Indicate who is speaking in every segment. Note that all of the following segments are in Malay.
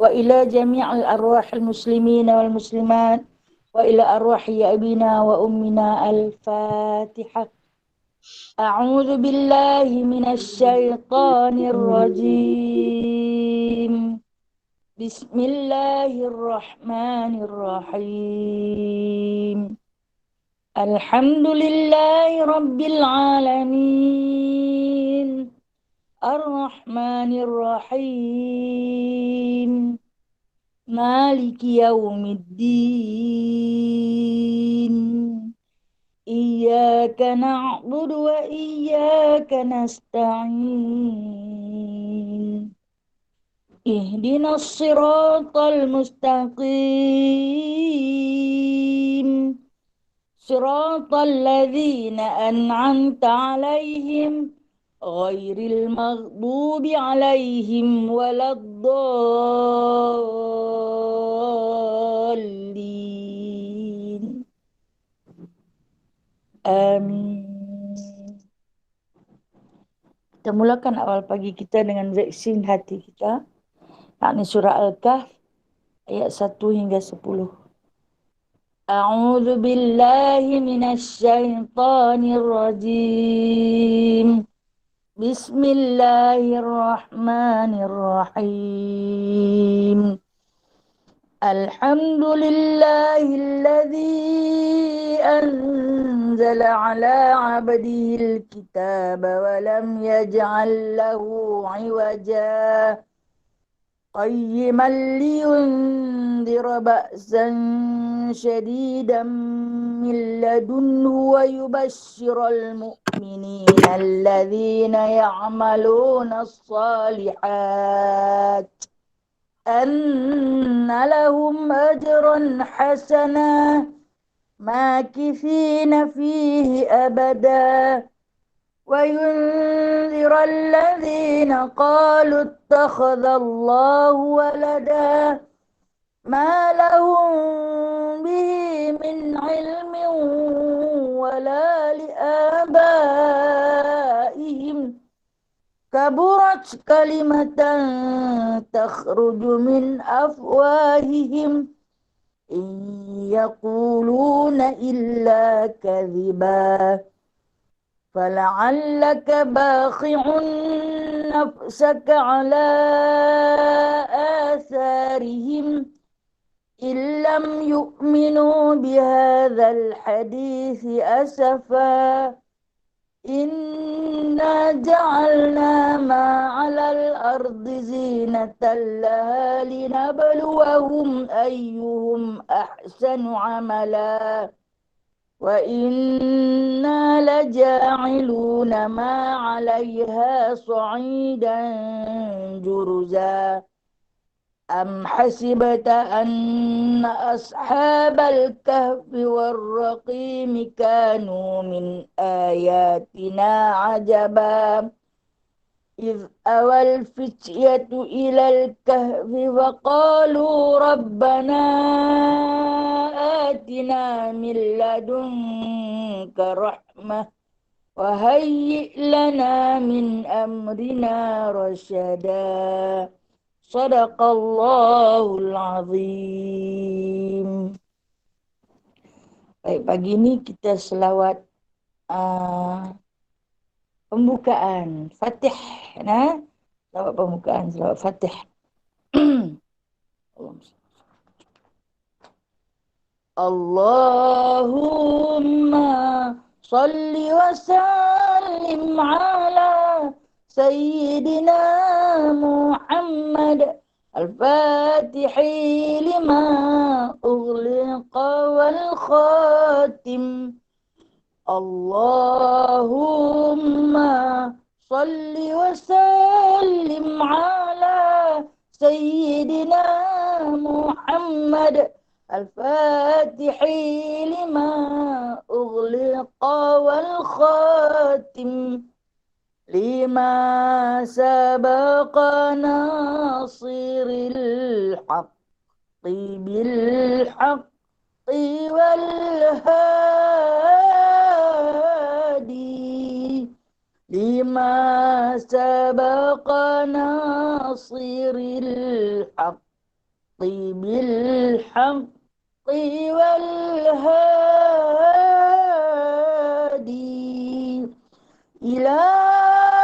Speaker 1: وإلى جميع الأرواح المسلمين والمسلمات وإلى أرواح أبينا وأمنا. الفاتحة. أعوذ بالله من الشيطان الرجيم. بسم الله الرحمن الرحيم. الحمد لله رب العالمين الرحمن الرحيم مالك يوم الدين. إياك نعبد وإياك نستعين. اهدنا الصراط المستقيم صراط الذين أنعمت عليهم غير المغضوب عليهم ولا الضالين. Amin. Kita mulakan awal pagi kita dengan vaksin hati kita, yakni surah Al-Kahf ayat 1 hingga 10. A'udzu billahi minasy syaithanir rajim. Bismillahirrahmanirrahim. Alhamdulillahilladzi anzala ala 'abdihi al-kitaba wa lam yaj'al lahu 'iwaja qayyiman liyundhira ba'san shadidan min ladunhu wa yubashshiral mu'minina alladhina ya'maluna as-salihat anna lahum ajran hasana makithina fihi abada وينذر الذين قالوا اتخذ الله ولدا ما لهم به من علم ولا لآبائهم كبرت كلمة تخرج من أفواههم إن يقولون إلا كذبا فلعلك باخع نفسك على آثارهم إن لم يؤمنوا بهذا الحديث أسفا إنا جعلنا ما على الأرض زينة لها لنبلوهم أيهم أحسن عملا وإنا لجاعلون ما عليها صعيدا جرزا أم حسبت أن أصحاب الكهف والرقيم كانوا من آياتنا عجبا إذ أوى الفتية إلى الكهف فقالوا ربنا آتنا من لدنك رحمة وهيئ لنا من أمرنا رشدا Sadaqallahul azim. Baik, pagi ini kita selawat pembukaan Fatih, selawat pembukaan, selawat Fatih. Allahumma salli wa sallim ala Sayyidina Muhammad al-Fatihi lima ughliqa wal khatim. Allahumma salli wa sallim ala Sayyidina Muhammad al-Fatihi lima ughliqa wal khatim لما سبق ناصر الحق بالحق والهادي لما سبق ناصر الحق بالحق والهادي إلى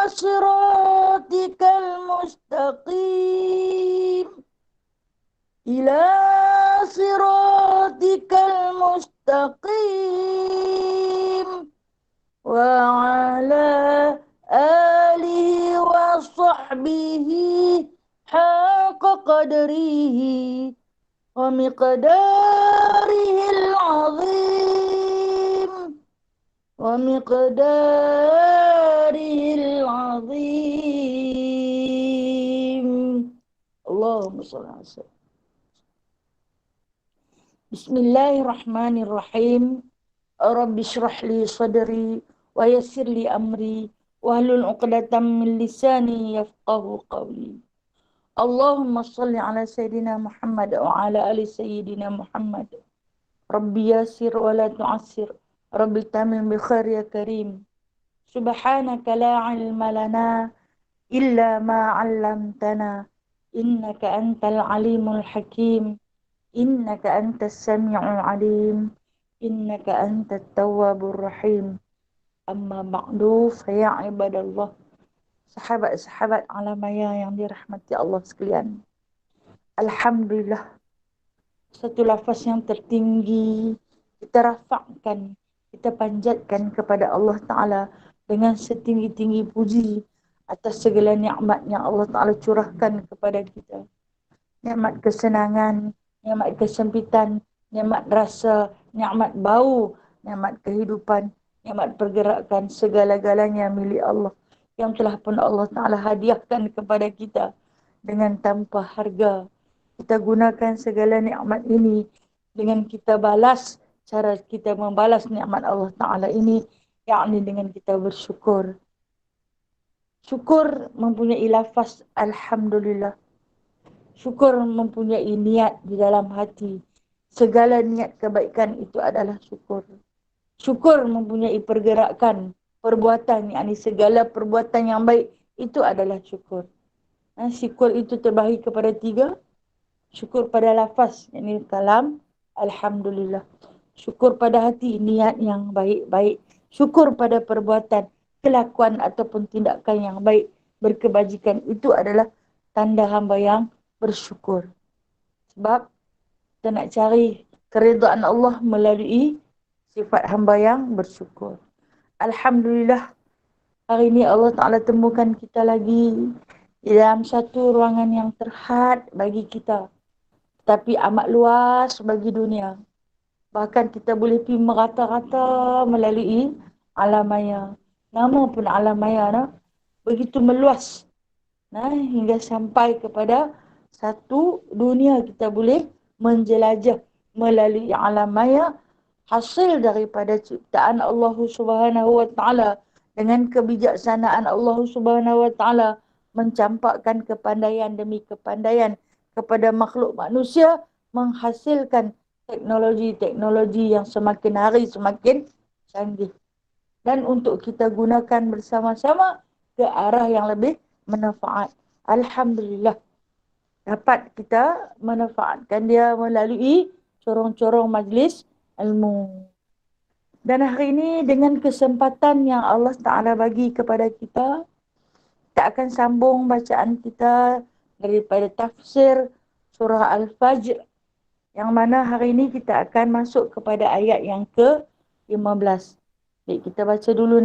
Speaker 1: صراطك المستقيم إلى صراطك المستقيم وعلى آله وصحبه حق قدره ومقداره العظيم اللهم صل على سيدنا. Bismillahirrahmanirrahim. Rabbi shrah li sadri wa yassir li amri wahlul 'uqdatam min lisani yafqahu qawli. Allahumma shalli ala sayyidina Muhammad wa ala ali sayyidina Muhammad. Rabbi yassir wa la tu'assir. Rabbi tamim bi khair ya karim. Subhanaka la ilma lana illa ma 'allamtana. Innaka antal alimul hakim. Innaka antas sami'ul alim. Innaka antat tawwabur rahim. Amma ba'du, ya ibadallah, sahabat-sahabat alamaya yang dirahmati Allah sekalian. Alhamdulillah, satu lafaz yang tertinggi kita rafakkan, kita panjatkan kepada Allah Ta'ala dengan setinggi-tinggi puji atas segala nikmat yang Allah Ta'ala curahkan kepada kita. Nikmat kesenangan, nikmat kesempitan, nikmat rasa, nikmat bau, nikmat kehidupan, nikmat pergerakan, segala-galanya milik Allah yang telah pun Allah Ta'ala hadiahkan kepada kita dengan tanpa harga. Kita gunakan segala nikmat ini dengan kita balas, cara kita membalas nikmat Allah Ta'ala ini, yakni dengan kita bersyukur. Syukur mempunyai lafaz Alhamdulillah. Syukur mempunyai niat di dalam hati. Segala niat kebaikan itu adalah syukur. Syukur mempunyai pergerakan, perbuatan, yakni segala perbuatan yang baik itu adalah syukur. Syukur itu terbahagi kepada 3. Syukur pada lafaz, yakni kalam, Alhamdulillah. Syukur pada hati, niat yang baik-baik. Syukur pada perbuatan, kelakuan ataupun tindakan yang baik, berkebajikan, itu adalah tanda hamba yang bersyukur. Sebab kita nak cari keridhaan Allah melalui sifat hamba yang bersyukur. Alhamdulillah, hari ini Allah Ta'ala temukan kita lagi di dalam satu ruangan yang terhad bagi kita, tapi amat luas bagi dunia. Bahkan kita boleh pergi merata-rata melalui alam maya. Nama pun alam maya begitu meluas. Hingga sampai kepada satu dunia kita boleh menjelajah melalui alam maya, hasil daripada ciptaan Allah Subhanahu wa Ta'ala dengan kebijaksanaan Allah Subhanahu wa Ta'ala mencampakkan kepandaian demi kepandaian kepada makhluk manusia, menghasilkan teknologi-teknologi yang semakin hari semakin canggih, dan untuk kita gunakan bersama-sama ke arah yang lebih manfaat. Alhamdulillah, dapat kita manfaatkan dia melalui corong-corong majlis ilmu. Dan hari ini dengan kesempatan yang Allah Ta'ala bagi kepada kita, kita akan sambung bacaan kita daripada tafsir surah Al-Fajr, yang mana hari ini kita akan masuk kepada ayat yang ke-15. Baik, kita baca dulu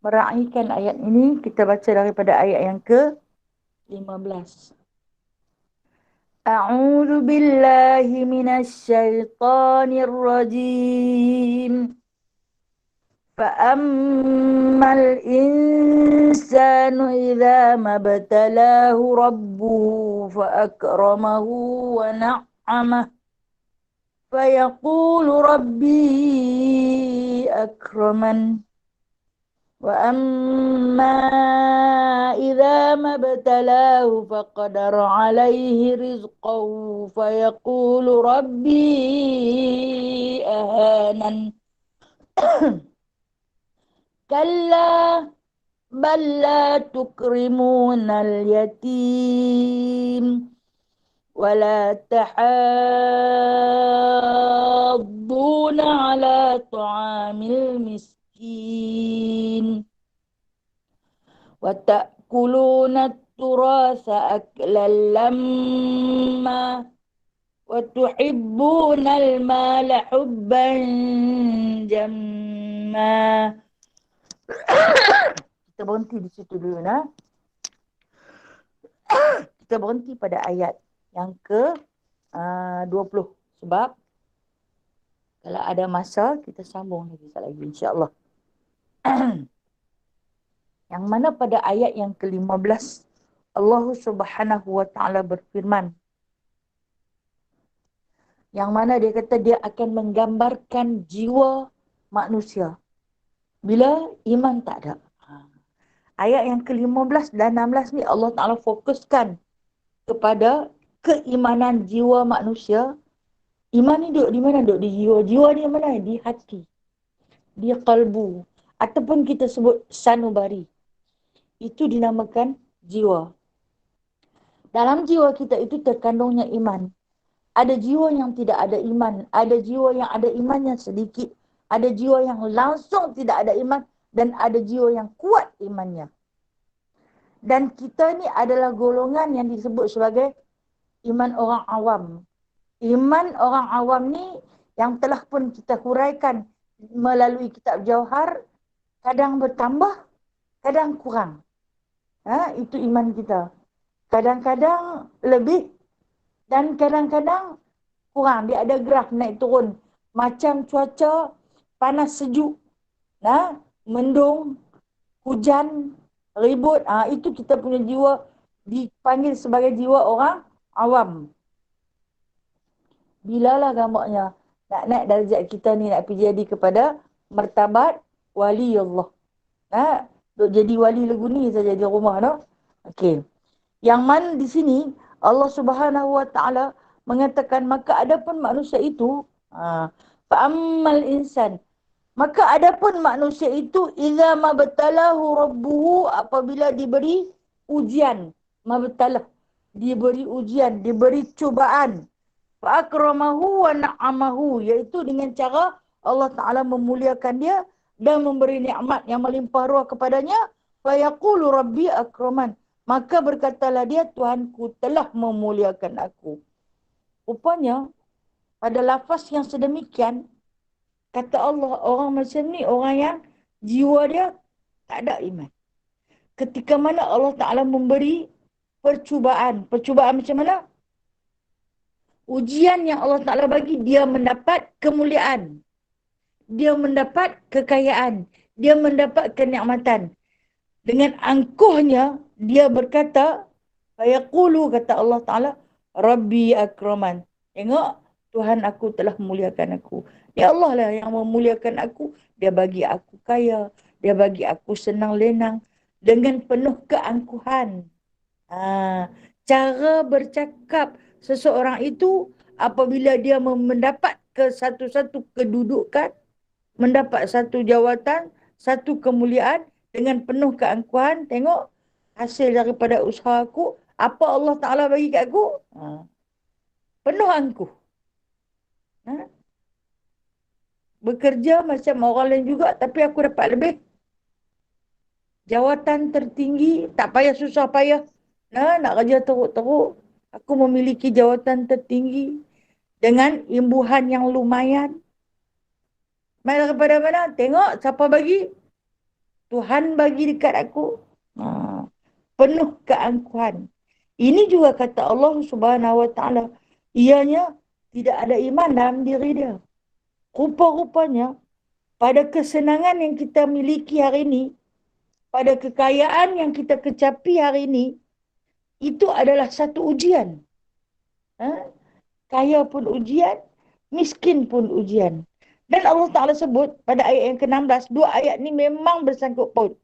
Speaker 1: meraihkan ayat ini. Kita baca daripada ayat yang ke-15. A'udzu billahi minasyaitonir rajim. Fa'ammal insanu idza mabtalahu rabbuhu fa'akramahu wa na'amahu fayaqulu rabbi akraman. Wa amma idza mabtalahu faqadara 'alaihi rizqahu fayaqulu rabbi ahanan. Kalla bal la tukrimunal yatim ولا تحاضون على طعام المسكين وتأكلون التراث أكلا لما وتحبون المال حبا جما. Kita berhenti di situ dulu, nah. Kita berhenti pada ayat yang ke 20. Sebab kalau ada masa, kita sambung lagi sekali lagi, insyaAllah. Yang mana pada ayat yang ke-15, Allah Subhanahu wa Ta'ala berfirman, yang mana dia kata dia akan menggambarkan jiwa manusia bila iman tak ada. Ayat yang ke-15 dan 16 ni Allah Ta'ala fokuskan kepada keimanan jiwa manusia. Iman ni duduk di mana? Duduk di jiwa. Jiwa ni mana? Di hati. Di kalbu. Ataupun kita sebut sanubari. Itu dinamakan jiwa. Dalam jiwa kita itu terkandungnya iman. Ada jiwa yang tidak ada iman. Ada jiwa yang ada imannya sedikit. Ada jiwa yang langsung tidak ada iman. Dan ada jiwa yang kuat imannya. Dan kita ni adalah golongan yang disebut sebagai iman orang awam. Iman orang awam ni yang telah pun kita huraikan melalui kitab Jauhar, kadang bertambah, kadang kurang. Itu iman kita. Kadang-kadang lebih dan kadang-kadang kurang. Dia ada graf naik turun. Macam cuaca panas sejuk, mendung, hujan, ribut. Itu kita punya jiwa dipanggil sebagai jiwa orang awam. Bilalah gambarnya nak naik darjat kita ni, nak pergi jadi kepada martabat wali Allah. Duk jadi wali lagu ni saja di rumah, no? Okey. Yang mana di sini Allah Subhanahu wa Ta'ala mengatakan, maka adapun manusia itu fa'ammal insan, maka adapun manusia itu idza mabtalahu rabbuhu, apabila diberi ujian, mabtalah, diberi ujian, diberi cubaan, fa'akramahu wa na'amahu, iaitu dengan cara Allah Ta'ala memuliakan dia dan memberi nikmat yang melimpah ruah kepadanya. Fa yaqulu rabbi akraman, maka berkatalah dia, Tuhanku telah memuliakan aku. Rupanya pada lafaz yang sedemikian, kata Allah, orang macam ni orang yang jiwa dia tak ada iman. Ketika mana Allah Ta'ala memberi percubaan. Percubaan macam mana? Ujian yang Allah Ta'ala bagi, dia mendapat kemuliaan. Dia mendapat kekayaan. Dia mendapat kenikmatan. Dengan angkuhnya, dia berkata, fayaqulu, kata Allah Ta'ala, Rabbi akraman. Tengok, Tuhan aku telah memuliakan aku. Ya Allah lah yang memuliakan aku. Dia bagi aku kaya. Dia bagi aku senang lenang. Dengan penuh keangkuhan. Cara bercakap seseorang itu apabila dia mendapat ke satu-satu kedudukan, mendapat satu jawatan, satu kemuliaan dengan penuh keangkuhan. Tengok hasil daripada usaha aku, apa Allah Ta'ala bagi kat aku? Penuh angkuh. Bekerja macam orang lain juga, tapi aku dapat lebih. Jawatan tertinggi, tak payah susah payah. Nak kerja teruk-teruk. Aku memiliki jawatan tertinggi dengan imbuhan yang lumayan. Mai daripada mana? Tengok siapa bagi? Tuhan bagi dekat aku. Penuh keangkuhan. Ini juga kata Allah Subhanahu wa Ta'ala, ianya tidak ada iman dalam diri dia. Rupa-rupanya pada kesenangan yang kita miliki hari ini, pada kekayaan yang kita kecapi hari ini, itu adalah satu ujian. Kaya pun ujian, miskin pun ujian. Dan Allah Ta'ala sebut pada ayat yang ke-16, dua ayat ni memang bersangkut paut.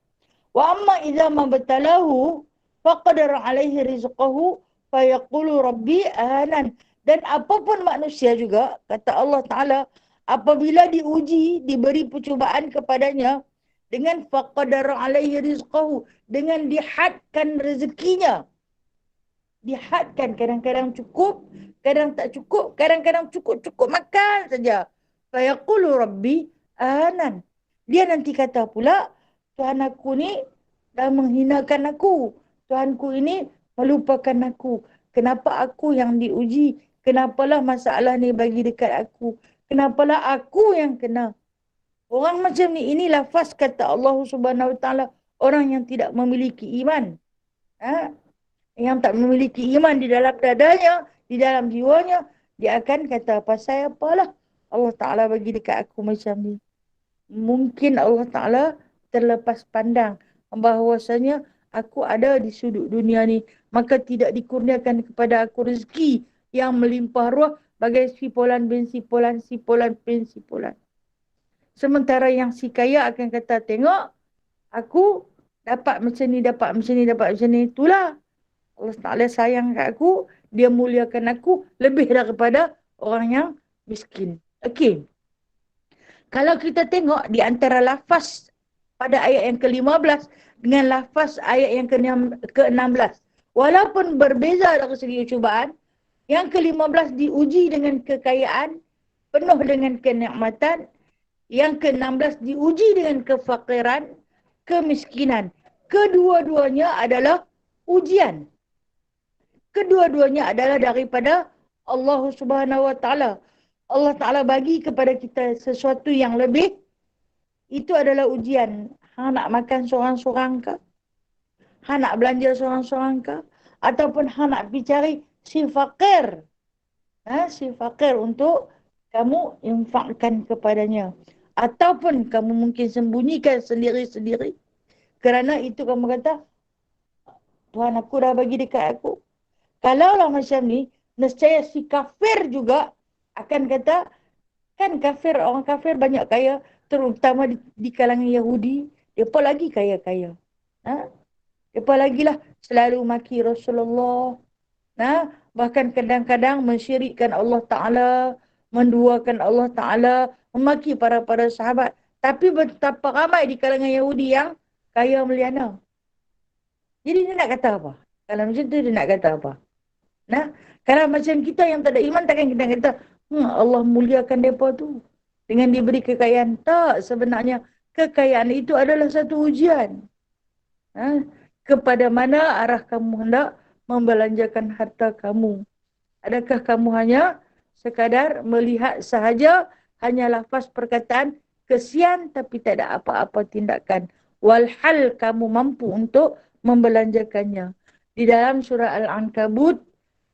Speaker 1: Wa amma idza mabtalahu faqadara alaihi rizqahu fayaqulu rabbi ahanan. Dan apapun manusia juga, kata Allah Ta'ala, apabila diuji, diberi percubaan kepadanya dengan faqadara alaihi rizqahu, dengan dihadkan rezekinya. dihadkan, kadang-kadang cukup, kadang tak cukup, kadang-kadang cukup makan saja. Fa yaqulu rabbi anan. Dia nanti kata pula, Tuhan aku ni dah menghinakan aku. Tuhanku ini melupakan aku. Kenapa aku yang diuji? Kenapalah masalah ni bagi dekat aku? Kenapalah aku yang kena? Orang macam ni, ini lafaz kata Allah Subhanahu Wa Taala, orang yang tidak memiliki iman. Ha? Yang tak memiliki iman di dalam dadanya, di dalam jiwanya, dia akan kata, pasal apalah Allah Ta'ala bagi dekat aku macam ni. Mungkin Allah Ta'ala terlepas pandang bahawasanya aku ada di sudut dunia ni, maka tidak dikurniakan kepada aku rezeki yang melimpah ruah bagai sipolan bin sipolan, sipolan bin sipolan. Sementara yang si kaya akan kata, tengok, aku dapat macam ni, dapat macam ni, dapat macam ni. Itulah Allah Ta'ala sayang kat aku, dia muliakan aku lebih daripada orang yang miskin. Okey. Kalau kita tengok di antara lafaz pada ayat yang ke-15 dengan lafaz ayat yang ke-16. Walaupun berbeza dari segi cubaan, yang ke-15 diuji dengan kekayaan, penuh dengan kenikmatan. Yang ke-16 diuji dengan kefakiran, kemiskinan. Kedua-duanya adalah ujian. Kedua-duanya adalah daripada Allah Subhanahu Wa Taala. Allah Ta'ala bagi kepada kita sesuatu yang lebih, itu adalah ujian. Hang nak makan seorang-seorang ke? Hang nak belanja seorang-seorang ke? Ataupun hang nak pergi cari si fakir. Si fakir untuk kamu infakkan kepadanya. Ataupun kamu mungkin sembunyikan sendiri-sendiri. Kerana itu kamu kata, Tuhan aku dah bagi dekat aku. Kalaulah macam ni, nescaya si kafir juga akan kata, kan kafir, orang kafir banyak kaya, terutama di kalangan Yahudi, mereka lagi kaya-kaya. Mereka lagi lah selalu maki Rasulullah. Bahkan kadang-kadang mensyirikkan Allah Ta'ala, menduakan Allah Ta'ala, memaki para sahabat. Tapi betapa ramai di kalangan Yahudi yang kaya meliana. Jadi dia nak kata apa? Kalau macam tu dia nak kata apa? Kalau macam kita yang tak ada iman, takkan kita kata, Allah muliakan mereka tu dengan diberi kekayaan. Tak, sebenarnya kekayaan itu adalah satu ujian. Kepada mana arah kamu hendak membelanjakan harta kamu? Adakah kamu hanya sekadar melihat sahaja, hanya lafaz perkataan kesian tapi tak ada apa-apa tindakan? Walhal kamu mampu untuk membelanjakannya. Di dalam surah Al-Ankabut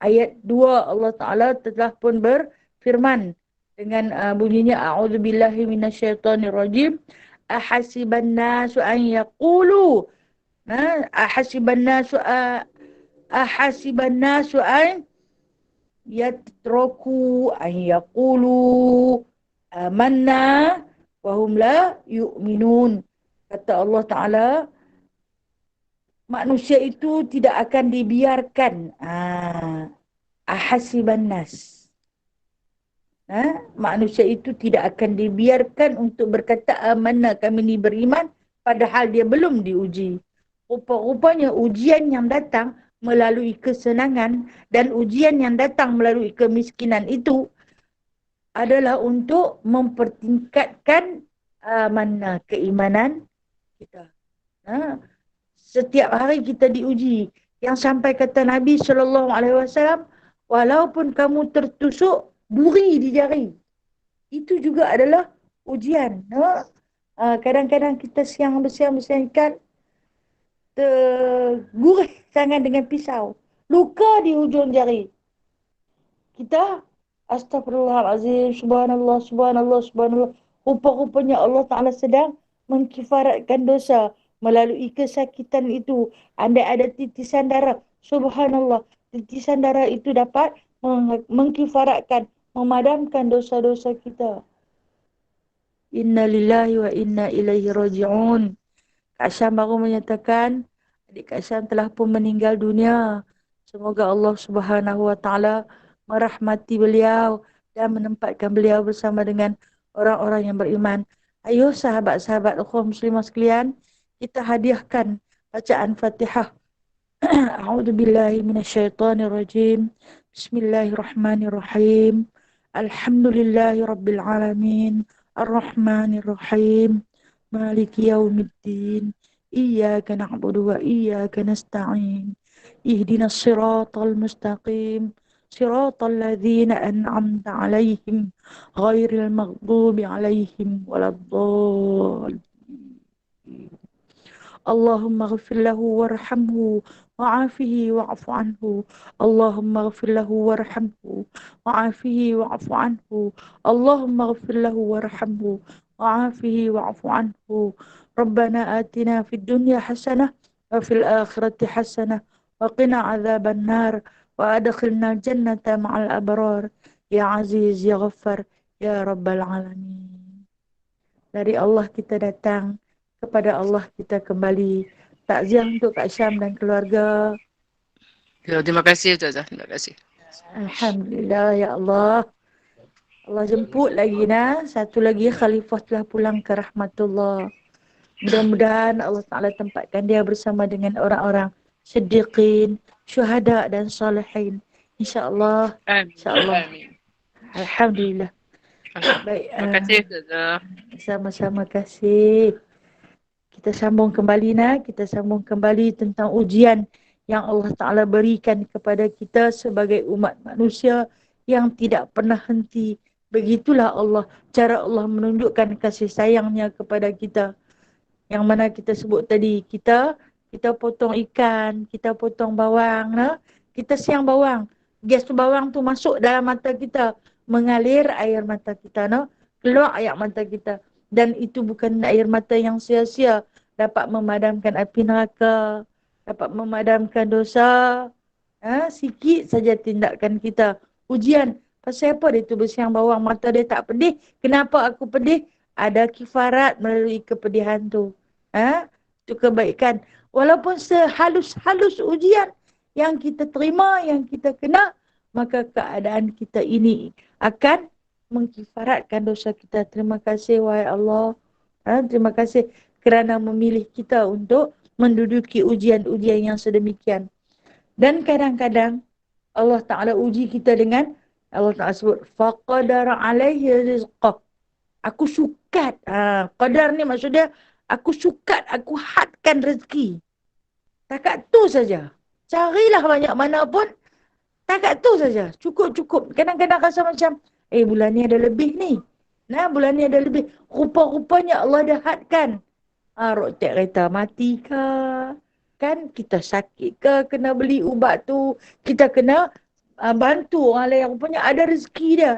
Speaker 1: ayat 2 Allah Ta'ala telah pun berfirman dengan bunyinya a'udzubillahi minasyaitonirrajim, ahasiban nasu an yaqulu ahasiban nasu an yatraku an yaqulu amanna wa hum la yu'minun. Kata Allah Ta'ala, manusia itu tidak akan dibiarkan. Ahasiban nas. Manusia itu tidak akan dibiarkan untuk berkata amanna, kami ini beriman, padahal dia belum diuji. Rupa-rupanya ujian yang datang melalui kesenangan dan ujian yang datang melalui kemiskinan itu adalah untuk mempertingkatkan mana keimanan kita. Setiap hari kita diuji. Yang sampai kata Nabi SAW, walaupun kamu tertusuk duri di jari, itu juga adalah ujian. Kadang-kadang kita siang ikan, tergurih tangan dengan pisau, luka di hujung jari. Kita astagfirullahalazim, subhanallah, subhanallah, subhanallah. Rupa-rupanya Allah Ta'ala sedang mengkifaratkan dosa melalui kesakitan itu. Andai ada titisan darah, subhanallah, titisan darah itu dapat mengkifaratkan, memadamkan dosa-dosa kita. Inna lillahi wa inna ilaihi raji'un. Kak Syam baru menyatakan adik Kak Syam telah pun meninggal dunia. Semoga Allah Subhanahu Wa Taala merahmati beliau dan menempatkan beliau bersama dengan orang-orang yang beriman. Ayo sahabat-sahabat ukhwah muslimah sekalian, kita hadiahkan bacaan Fatihah أعوذ بالله من الشيطان الرجيم. بسم الله الرحمن الرحيم. الحمد لله رب العالمين الرحمن الرحيم مالك يوم الدين إياك نعبد وإياك نستعين اهدنا الصراط المستقيم صراط الذين أنعمت عليهم غير المغضوب عليهم ولا الضالين. اللهم اغفر له وارحمه وعافه واعف عنه. اللهم اغفر له وارحمه وعافه واعف عنه. اللهم اغفر له وارحمه وعافه واعف عنه. ربنا آتنا في الدنيا حسنة وفي الآخرة حسنة وقنا عذاب النار وأدخلنا الجنة مع الأبرار يا عزيز يا غفار يا رب العالمين. Dari Allah kita datang, kepada Allah kita kembali. Takziah untuk Kak Syam dan keluarga.
Speaker 2: Ya, terima kasih Ustazah, terima kasih.
Speaker 1: Alhamdulillah ya Allah. Allah jemput lagi nah. Satu lagi khalifah telah pulang ke rahmatullah. Mudah-mudahan Allah Ta'ala tempatkan dia bersama dengan orang-orang siddiqin, syuhada dan salihin. InsyaAllah.
Speaker 2: Amin.
Speaker 1: InsyaAllah.
Speaker 2: Amin.
Speaker 1: Alhamdulillah. Baik.
Speaker 2: Terima kasih Ustazah.
Speaker 1: Sama-sama kasih. Kita sambung kembali kita sambung kembali tentang ujian yang Allah Ta'ala berikan kepada kita sebagai umat manusia yang tidak pernah henti. Begitulah Allah, cara Allah menunjukkan kasih sayangnya kepada kita. Yang mana kita sebut tadi, kita potong ikan, kita potong bawang, kita siang bawang. Gas bawang tu masuk dalam mata kita, mengalir air mata kita, keluar air mata kita. Dan itu bukan air mata yang sia-sia, dapat memadamkan api neraka, dapat memadamkan dosa. Sikit saja tindakan kita. Ujian, pasal apa dia tu bersiang bawang, mata dia tak pedih? Kenapa aku pedih? Ada kifarat melalui kepedihan tu. Itu kebaikan. Walaupun sehalus-halus ujian yang kita terima, yang kita kena, maka keadaan kita ini akan mengkifaratkan dosa kita. Terima kasih wahai Allah. Terima kasih kerana memilih kita untuk menduduki ujian-ujian yang sedemikian. Dan kadang-kadang Allah Ta'ala uji kita dengan, Allah Ta'ala sebut, faqadara alaihi rizqah. Aku sukat. Qadar ni maksudnya, aku sukat, aku hadkan rezeki. Takat tu saja. Carilah banyak mana pun, takat tu saja. Cukup-cukup. Kadang-kadang rasa macam, bulan ni ada lebih ni. Bulan ni ada lebih. Rupa-rupanya Allah dah hadkan. Rotek kereta mati ke? Kan kita sakit ke? Kena beli ubat tu. Kita kena bantu orang lain. Rupanya ada rezeki dia.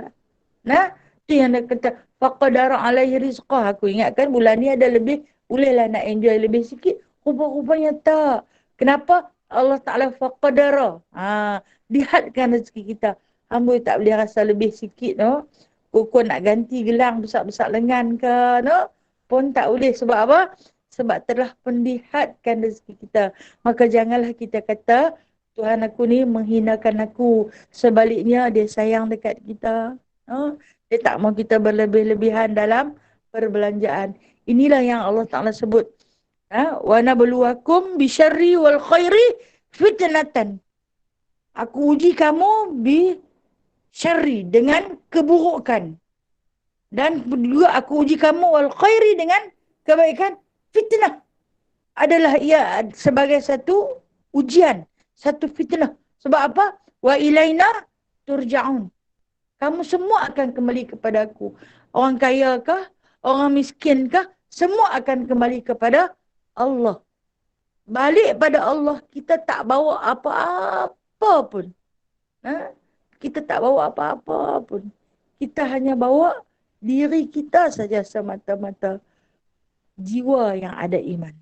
Speaker 1: Tu yang dia kata, faqadara alaihi rizqah. Aku ingatkan bulan ni ada lebih. Bolehlah nak enjoy lebih sikit. Rupa-rupanya tak. Kenapa? Allah Ta'ala faqadara. Dihadkan rezeki kita. Hamba tak boleh rasa lebih sikit, Kuku nak ganti gelang besar-besar lengan ke, pun tak boleh. Sebab apa? Sebab telah pendihatkan rezeki kita. Maka janganlah kita kata, Tuhan aku ni menghinakan aku. Sebaliknya dia sayang dekat kita. Dia tak mau kita berlebih-lebihan dalam perbelanjaan. Inilah yang Allah Ta'ala sebut. Wa nabluwakum bisyarri wal khairi fitnatan. Aku uji kamu bisyarri, dengan keburukan. Dan juga aku uji kamu wal khairi, dengan kebaikan. Fitnah adalah ia sebagai satu ujian, satu fitnah. Sebab apa? Wa ilaina turja'un. Kamu semua akan kembali kepada aku. Orang kaya kah? Orang miskin kah? Semua akan kembali kepada Allah. Balik pada Allah. Kita tak bawa apa-apa pun. Kita tak bawa apa-apa pun. Kita hanya bawa diri kita saja semata-mata. Jiwa yang ada iman.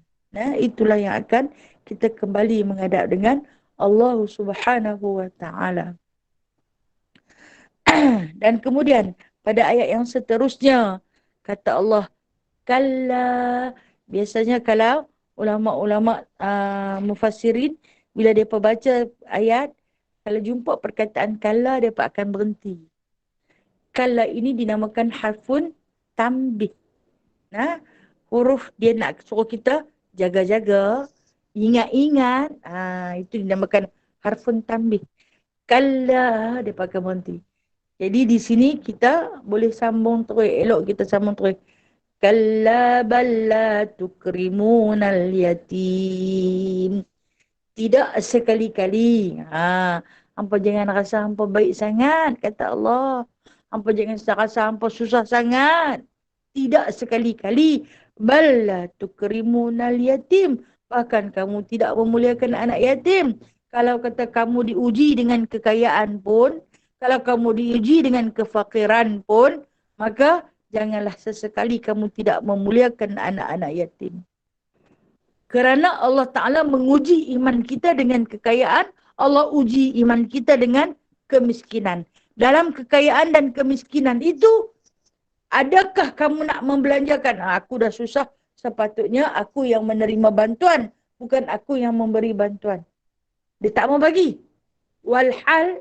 Speaker 1: Itulah yang akan kita kembali menghadap dengan Allah Subhanahu wa Ta'ala. Dan kemudian pada ayat yang seterusnya kata Allah, kalla. Biasanya kalau ulama-ulama mufassirin, bila mereka baca ayat, kalau jumpa perkataan kalla, mereka akan berhenti. Kalla ini dinamakan harfun tambih. Huruf dia nak suruh kita jaga-jaga, Ingat-ingat. Itu dinamakan harfun tanbih. Kalla dia pakai monti. Jadi di sini kita boleh sambung terus. Elok kita sambung terus. Kalla balla tukrimunal yatim. Tidak sekali-kali. Hampa jangan rasa hampa baik sangat, kata Allah. Hampa jangan rasa hampa susah sangat. Tidak sekali-kali. Balla tukrimunal yatim. Bahkan kamu tidak memuliakan anak yatim. Kalau kata kamu diuji dengan kekayaan pun, kalau kamu diuji dengan kefakiran pun, maka janganlah sesekali kamu tidak memuliakan anak-anak yatim. Kerana Allah Ta'ala menguji iman kita dengan kekayaan, Allah uji iman kita dengan kemiskinan. Dalam kekayaan dan kemiskinan itu, adakah kamu nak membelanjakan? Aku dah susah, sepatutnya aku yang menerima bantuan, bukan aku yang memberi bantuan. Dia tak mau bagi. Walhal,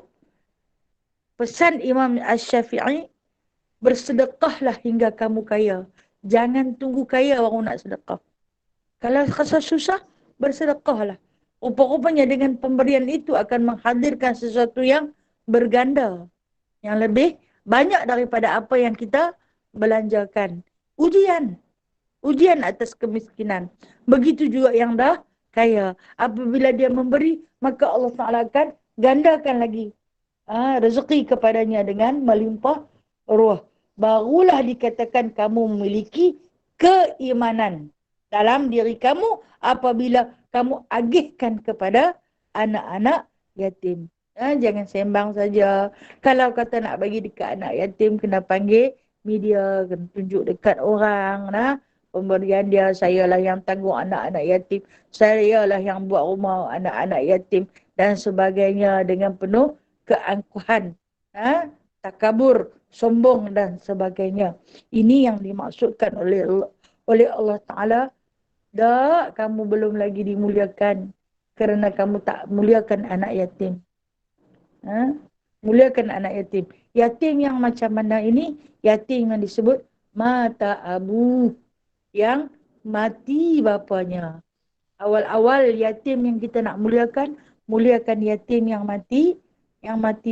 Speaker 1: pesan Imam Ash-Syafi'i, bersedekahlah hingga kamu kaya. Jangan tunggu kaya baru nak sedekah. Kalau rasa susah, bersedekahlah. Rupa-rupanya dengan pemberian itu akan menghadirkan sesuatu yang berganda. Yang lebih banyak daripada apa yang kita belanjakan. Ujian. Ujian atas kemiskinan. Begitu juga yang dah kaya. Apabila dia memberi, maka Allah Ta'ala akan gandakan lagi rezeki kepadanya dengan melimpah ruah. Barulah dikatakan kamu memiliki keimanan dalam diri kamu apabila kamu agihkan kepada anak-anak yatim. Jangan sembang saja. Kalau kata nak bagi dekat anak yatim, kena panggil media, kena tunjuk dekat orang. Pemberian dia, sayalah yang tanggung anak-anak yatim. Sayalah yang buat rumah anak-anak yatim. Dan sebagainya dengan penuh keangkuhan. Takabur, sombong dan sebagainya. Ini yang dimaksudkan oleh Allah Ta'ala. Tak, kamu belum lagi dimuliakan kerana kamu tak muliakan anak yatim. Muliakan anak yatim. Yatim yang macam mana ini? Yatim yang disebut mata abu, yang mati bapanya. Awal-awal yatim yang kita nak muliakan, muliakan yatim yang mati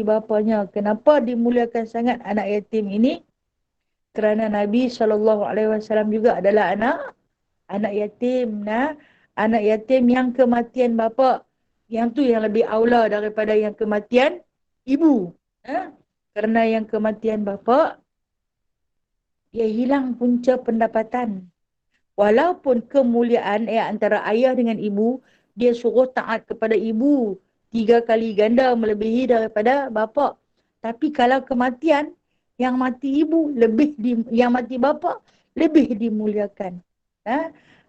Speaker 1: bapanya. Kenapa dimuliakan sangat anak yatim ini? Kerana Nabi SAW juga adalah anak yatim. Anak yatim yang kematian bapa, yang tu yang lebih aula daripada yang kematian ibu. Kerana yang kematian bapa, dia hilang punca pendapatan. Walaupun kemuliaan antara ayah dengan ibu, dia suruh taat kepada ibu 3 kali ganda melebihi daripada bapa. Tapi kalau kematian, yang mati ibu yang mati bapa lebih dimuliakan.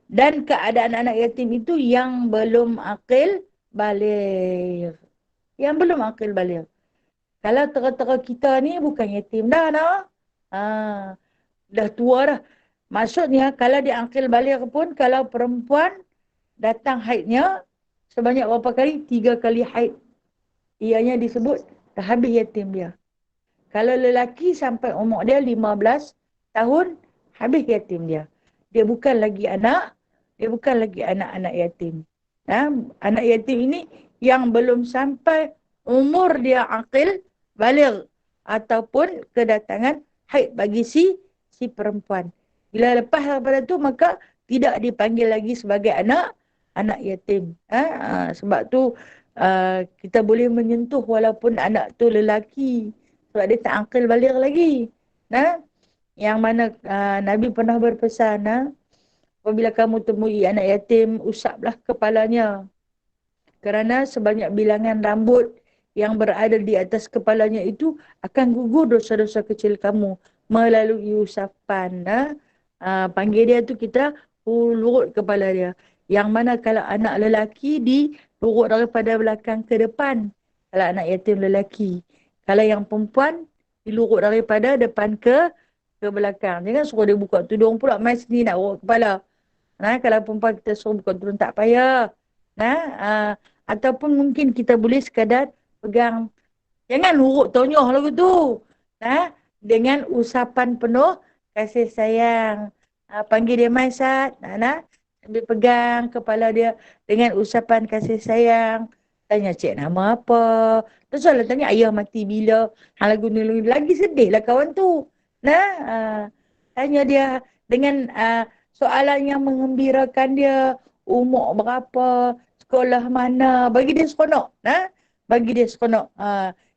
Speaker 1: Dan keadaan anak yatim itu yang belum akil baligh. Yang belum akil baligh. Kalau tera-tera kita ni bukan yatim dah. Dah tua dah. Maksudnya kalau dia akil baligh pun, kalau perempuan datang haidnya sebanyak berapa kali? 3 kali haid. Ianya disebut dah habis yatim dia. Kalau lelaki sampai umur dia 15 tahun, habis yatim dia. Dia bukan lagi anak-anak yatim. Anak yatim ini yang belum sampai umur dia akil baligh ataupun kedatangan haid bagi si perempuan. Bila lepas daripada tu, maka tidak dipanggil lagi sebagai anak yatim. Sebab tu kita boleh menyentuh walaupun anak tu lelaki. Sebab dia tak akil baligh lagi. Yang mana Nabi pernah berpesan, apabila kamu temui anak yatim, usaplah kepalanya. Kerana sebanyak bilangan rambut yang berada di atas kepalanya itu akan gugur dosa-dosa kecil kamu melalui usapan. Panggil dia tu kita lurut kepala dia. Yang mana kalau anak lelaki dilurut daripada belakang ke depan. Kalau anak yatim lelaki. Kalau yang perempuan dilurut daripada depan ke belakang. Jangan suruh dia buka tudung pula. Mai sini nak urut kepala. Kalau perempuan kita suruh buka tudung tak payah. Ataupun mungkin kita boleh sekadar pegang. Jangan urut tonyoh lagu tu. Dengan usapan penuh kasih sayang. Panggil dia mai Sat. Ambil pegang kepala dia dengan usapan kasih sayang. Tanya cik nama apa. Terus lah tanya ayah mati bila. Hang lagu ni lagi sedih lah kawan tu. Nah, tanya dia dengan soalan yang mengembirakan dia. Umur berapa, sekolah mana. Bagi dia seronok. Nah, bagi dia seronok.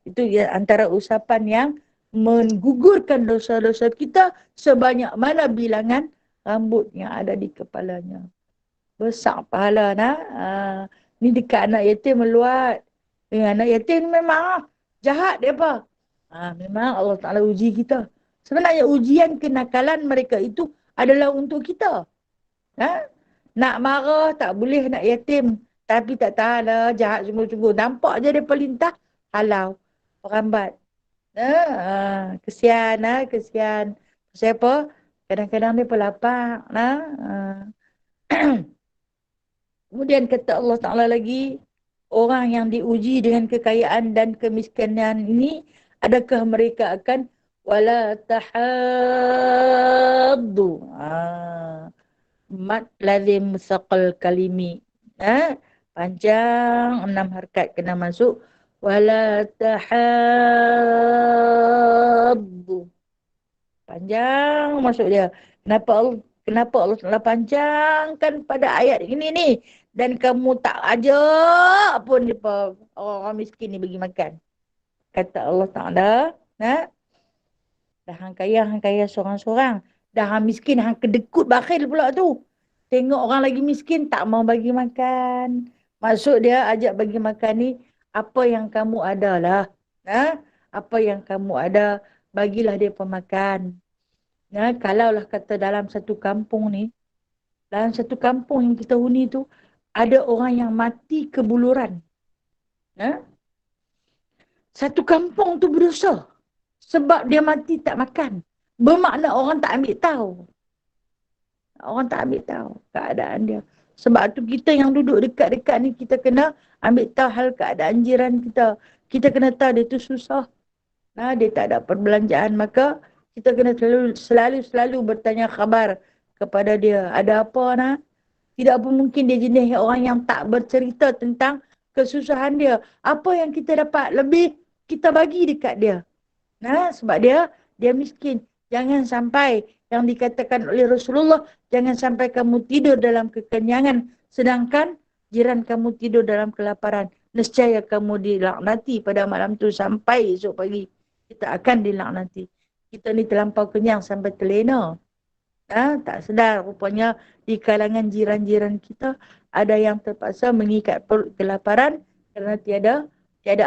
Speaker 1: Itu antara usapan yang menggugurkan dosa-dosa kita sebanyak mana bilangan rambut yang ada di kepalanya. Besar pahala nak. Ni dekat anak yatim meluat. Anak yatim memang jahat dia apa. Memang Allah Ta'ala uji kita. Sebenarnya ujian kenakalan mereka itu adalah untuk kita. Nak marah tak boleh nak yatim. Tapi tak tahan lah, jahat sungguh-sungguh. Nampak je dia pelintah, halau. Perambat. Kesian, kesian. Siapa? Kadang-kadang dia pelapak. Kemudian kata Allah Ta'ala lagi, orang yang diuji dengan kekayaan dan kemiskinan ini, adakah mereka akan wala tahaddu. Mat lazim saqal kalimi. Panjang 6 harakat kena masuk. Wala tahaddu. Panjang masuk dia. Kenapa Allah Ta'ala panjangkan pada ayat ini ni? Dan kamu tak ajak pun orang miskin ni bagi makan. Kata Allah Ta'ala, dah hang kaya seorang-seorang. Dah hang miskin, hang kedekut bakhil pula tu. Tengok orang lagi miskin, tak mau bagi makan. Maksud dia ajak bagi makan ni, apa yang kamu ada lah. Apa yang kamu ada, bagilah dia pemakan. Kalaulah kata dalam satu kampung ni, dalam satu kampung yang kita huni tu, ada orang yang mati kebuluran. Satu kampung tu berdosa. Sebab dia mati tak makan. Bermakna orang tak ambil tahu. Orang tak ambil tahu keadaan dia. Sebab tu kita yang duduk dekat-dekat ni, kita kena ambil tahu hal keadaan jiran kita. Kita kena tahu dia tu susah. Dia tak ada perbelanjaan. Maka kita kena selalu bertanya khabar kepada dia. Ada apa Tidak pun mungkin dia jenis orang yang tak bercerita tentang kesusahan dia. Apa yang kita dapat lebih, kita bagi dekat dia. Sebab dia miskin. Jangan sampai yang dikatakan oleh Rasulullah, jangan sampai kamu tidur dalam kekenyangan, sedangkan jiran kamu tidur dalam kelaparan. Nescaya kamu dilaknati pada malam tu sampai esok pagi. Kita akan dilaknati. Kita ni terlampau kenyang sampai terlena. Tak sedar rupanya di kalangan jiran-jiran kita ada yang terpaksa mengikat perut kelaparan kerana tiada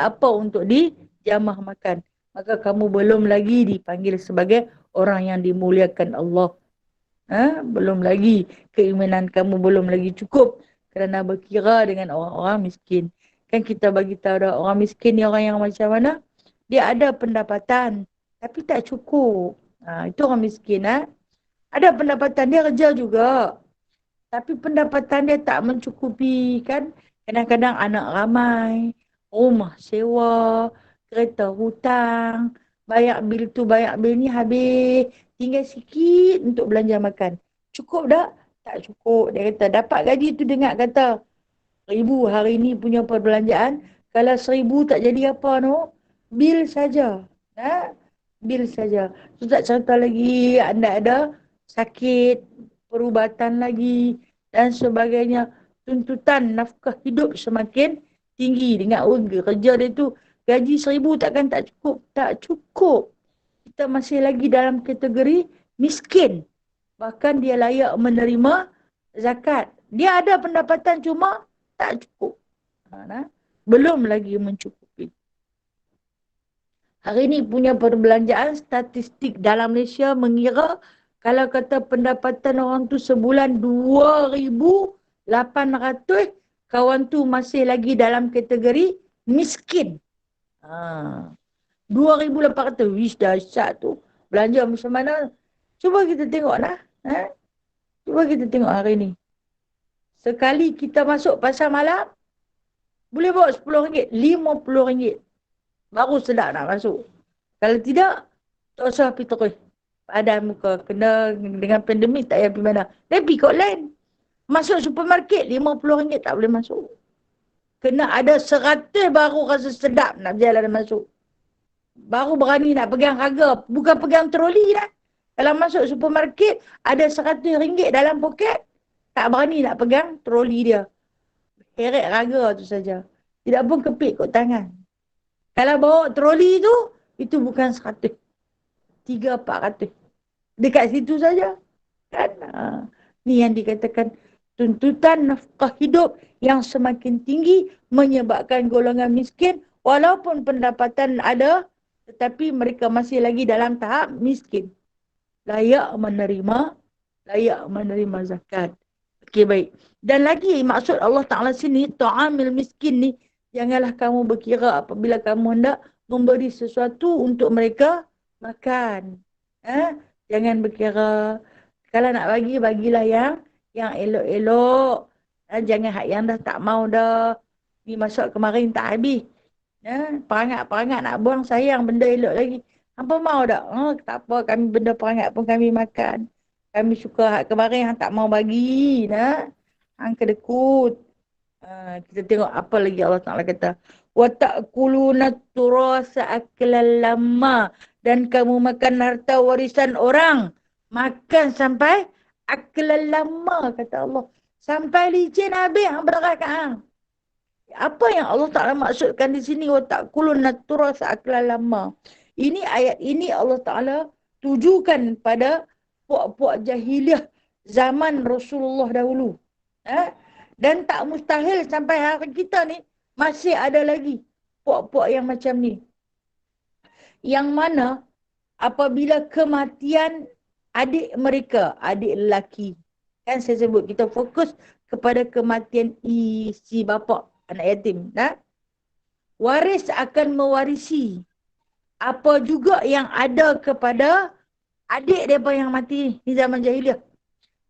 Speaker 1: apa untuk dijamah makan. Maka kamu belum lagi dipanggil sebagai orang yang dimuliakan Allah. Belum lagi keimanan kamu belum lagi cukup kerana berkira dengan orang-orang miskin. Kan kita bagi tahu dah, orang miskin ni orang yang macam mana? Dia ada pendapatan tapi tak cukup. Itu orang miskin. Ada pendapatan, dia kerja juga. Tapi pendapatan dia tak mencukupi kan. Kadang-kadang anak ramai, rumah sewa, kereta hutang, bayar bil tu, bayar bil ni habis. Tinggal sikit untuk belanja makan. Cukup tak? Tak cukup. Dia kata, dapat gaji tu dengar kata, 1,000 hari ni punya perbelanjaan. Kalau 1,000 tak jadi apa bil saja. Bil saja. So tak cerita lagi anda ada sakit, perubatan lagi dan sebagainya. Tuntutan nafkah hidup semakin tinggi dengan kerja dia tu. Gaji 1,000 takkan tak cukup. Tak cukup. Kita masih lagi dalam kategori miskin. Bahkan dia layak menerima zakat. Dia ada pendapatan cuma tak cukup. Belum lagi mencukupi. Hari ini punya perbelanjaan statistik dalam Malaysia mengira kalau kata pendapatan orang tu sebulan 2,800, kawan tu masih lagi dalam kategori miskin. 2,800, wish dahsyat tu. Belanja macam mana? Cuba kita tengok lah. Cuba kita tengok hari ni. Sekali kita masuk pasar malam, boleh bawa RM10, RM50. Baru sedap nak masuk. Kalau tidak, tak usah pergi terus. Padan muka. Kena dengan pandemik tak payah pergi mana. Dia pergi kot lain. Masuk supermarket RM50 tak boleh masuk. Kena ada 100 baru rasa sedap nak berjalan dan masuk. Baru berani nak pegang harga. Bukan pegang troli dah. Kalau masuk supermarket, ada RM100 dalam poket, tak berani nak pegang troli dia. Heret harga tu saja. Tidak pun kepit kot tangan. Kalau bawa troli tu, itu bukan 100. 300-400. Dekat situ saja. Kan? Ni yang dikatakan tuntutan nafkah hidup yang semakin tinggi menyebabkan golongan miskin walaupun pendapatan ada tetapi mereka masih lagi dalam tahap miskin. Layak menerima zakat. Okey, baik. Dan lagi maksud Allah Ta'ala sini, ta'amil miskin ni, janganlah kamu berkira apabila kamu hendak memberi sesuatu untuk mereka makan. Jangan berkira, kalau nak bagi, bagilah yang elok-elok. Jangan hak yang dah tak mau dah. Ni masuk kemarin tak habis. Perangat-perangat nak buang, sayang benda elok lagi. Hampa mau tak? Tak apa, kami benda perangat pun kami makan. Kami suka hak kemarin yang tak mau bagi. Hang kedekut. Kita tengok apa lagi Allah Ta'ala kata. وَتَأْكُلُونَ التُّرَاثَ أَكْلًا لَمًّا. Dan kamu makan harta warisan orang. Makan sampai aklan lama, kata Allah. Sampai licin habis hang berdarah kat hang. Apa yang Allah Ta'ala maksudkan di sini? وَتَأْكُلُونَ التُّرَاثَ أَكْلًا لَمًّا. Ini ayat ini Allah Ta'ala tujukan pada puak-puak jahiliah zaman Rasulullah dahulu. Dan tak mustahil sampai hari kita ni masih ada lagi puak-puak yang macam ni. Yang mana apabila kematian adik mereka, adik lelaki. Kan saya sebut kita fokus kepada kematian si bapa, anak yatim. Waris akan mewarisi apa juga yang ada kepada adik mereka yang mati di zaman jahiliah.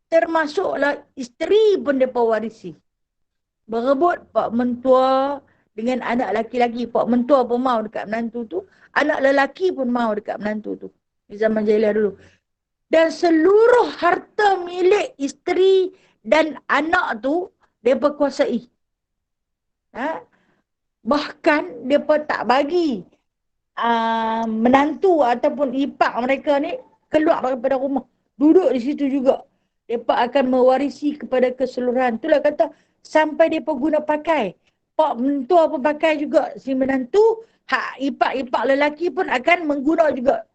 Speaker 1: Termasuklah isteri pun mereka warisi. Berebut pak mentua dengan anak laki-laki. Pak mentua pun mau dekat menantu tu. Anak lelaki pun mau dekat menantu tu. Di zaman jahiliah dulu. Dan seluruh harta milik isteri dan anak tu, mereka kuasai. Bahkan mereka tak bagi menantu ataupun ipak mereka ni keluar daripada rumah. Duduk di situ juga. Mereka akan mewarisi kepada keseluruhan. Itulah kata, sampai mereka guna pakai. Pak mentua pun pakai juga. Si menantu, hak ipak-ipak lelaki pun akan mengguna juga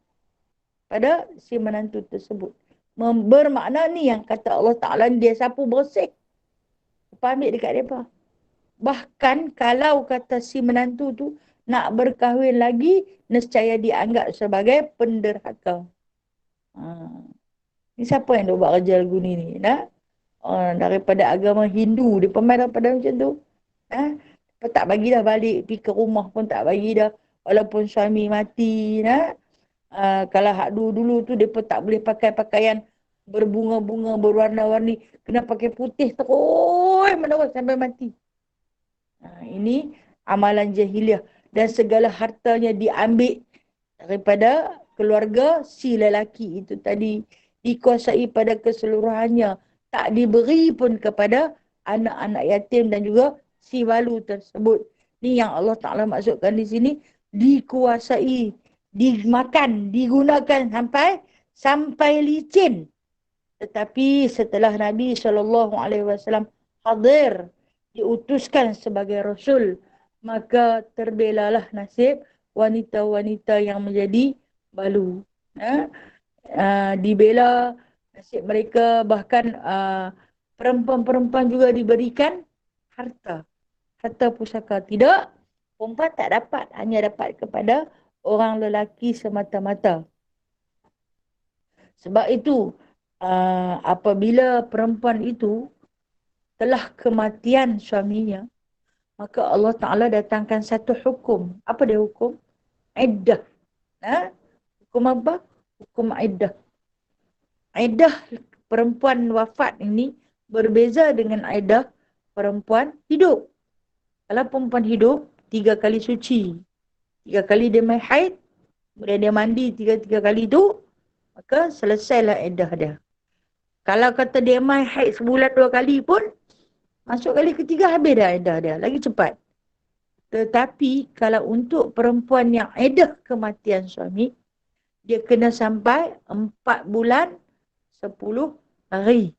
Speaker 1: pada si menantu tersebut. Bermakna ni yang kata Allah Ta'ala, dia sapu bersih. Lepas ambil dekat mereka. Bahkan kalau kata si menantu tu nak berkahwin lagi, nescaya dianggap sebagai penderhaka. Ni siapa yang dah buat kerja lagu ni? Daripada agama Hindu, dia pemain daripada macam tu. Tak bagi dah balik, pergi ke rumah pun tak bagi dah. Walaupun suami mati. Kalau hak dulu tu, dia pun tak boleh pakai pakaian berbunga-bunga, berwarna-warni. Kena pakai putih terus menerus sampai mati. Ini amalan jahiliah. Dan segala hartanya diambil daripada keluarga si lelaki itu tadi. Dikuasai pada keseluruhannya. Tak diberi pun kepada anak-anak yatim dan juga si walu tersebut. Ni yang Allah Ta'ala maksudkan di sini. Dikuasai, dimakan, digunakan sampai licin. Tetapi setelah Nabi SAW hadir, diutuskan sebagai Rasul, maka terbelalah nasib wanita-wanita yang menjadi balu. Dibela nasib mereka, bahkan perempuan-perempuan juga diberikan harta pusaka. Tidak, perempuan tak dapat, hanya dapat kepada orang lelaki semata-mata. Sebab itu apabila perempuan itu telah kematian suaminya, maka Allah Ta'ala datangkan satu hukum. Apa dia hukum? Iddah. Hukum apa? Hukum iddah. Iddah perempuan wafat ini berbeza dengan iddah perempuan hidup. Kalau perempuan hidup, 3 kali suci. 3 kali dia main haid, kemudian dia mandi 3 kali tu, maka selesailah iddah dia. Kalau kata dia main haid sebulan 2 kali pun, masuk kali ketiga habis dah iddah dia. Lagi cepat. Tetapi kalau untuk perempuan yang iddah kematian suami, dia kena sampai 4 bulan 10 hari.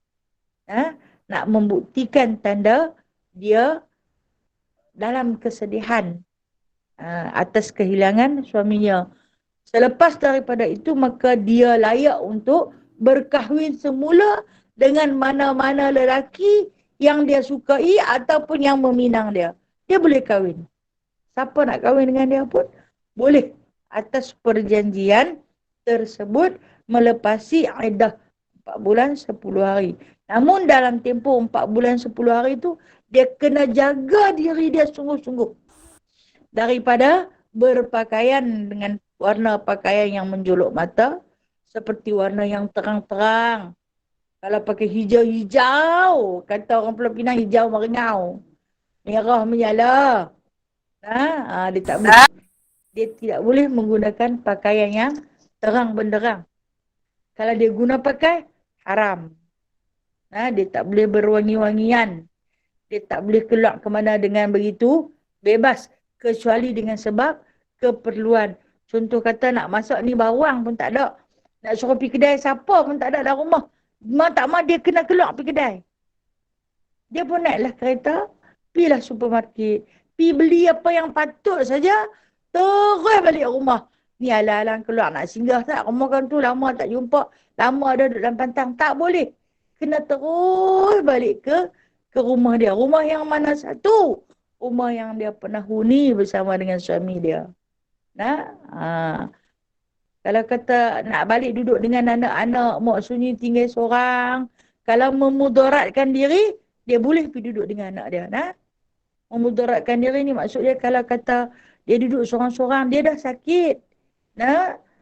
Speaker 1: Nak membuktikan tanda dia dalam kesedihan atas kehilangan suaminya. Selepas daripada itu, maka dia layak untuk berkahwin semula dengan mana-mana lelaki yang dia sukai ataupun yang meminang dia. Dia boleh kahwin. Siapa nak kahwin dengan dia pun boleh atas perjanjian tersebut melepasi iddah 4 bulan 10 hari. Namun dalam tempoh 4 bulan 10 hari itu, dia kena jaga diri dia sungguh-sungguh daripada berpakaian dengan warna pakaian yang menjolok mata, seperti warna yang terang-terang. Kalau pakai hijau-hijau, kata orang Pulau Pinang, hijau meringau, merah menyala. Dia tak boleh. Dia tidak boleh menggunakan pakaian yang terang benderang. Kalau dia guna pakai, haram. Dia tak boleh berwangi-wangian. Dia tak boleh keluar ke mana dengan begitu bebas, kecuali dengan sebab keperluan. Contoh kata nak masak ni bawang pun tak ada. Nak suruh pergi kedai siapa pun tak ada dalam rumah. Tak mah dia kena keluar pergi kedai. Dia pun naiklah kereta, pergilah supermarket, pergi beli apa yang patut saja, terus balik rumah. Ni alang-alang keluar nak singgah tak? Rumah kan tu lama tak jumpa, lama ada duduk dalam pantang. Tak boleh. Kena terus balik ke rumah dia. Rumah yang mana satu? Rumah yang dia pernah huni bersama dengan suami dia. Kalau kata nak balik duduk dengan anak-anak, mak sunyi tinggal seorang, kalau memudaratkan diri, dia boleh pergi duduk dengan anak dia. Memudaratkan diri ni maksudnya kalau kata dia duduk seorang-seorang, dia dah sakit.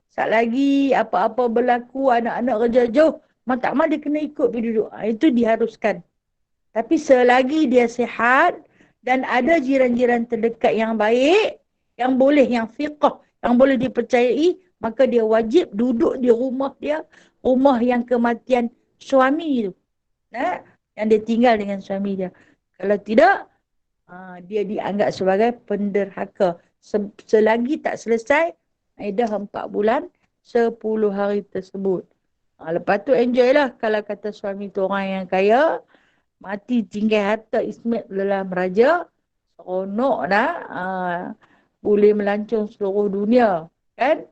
Speaker 1: Sat lagi apa-apa berlaku, anak-anak kerja jauh, tak mah dia kena ikut pergi duduk. Itu diharuskan. Tapi selagi dia sihat dan ada jiran-jiran terdekat yang baik, yang boleh, yang fiqh, yang boleh dipercayai, maka dia wajib duduk di rumah dia, rumah yang kematian suami itu. Yang dia tinggal dengan suami dia. Kalau tidak, dia dianggap sebagai penderhaka. Selagi tak selesai, dah 4 bulan, 10 hari tersebut. Lepas tu enjoy lah. Kalau kata suami tu orang yang kaya, mati tinggal harta ismet dalam raja, seronok dah. Boleh melancong seluruh dunia. Kan?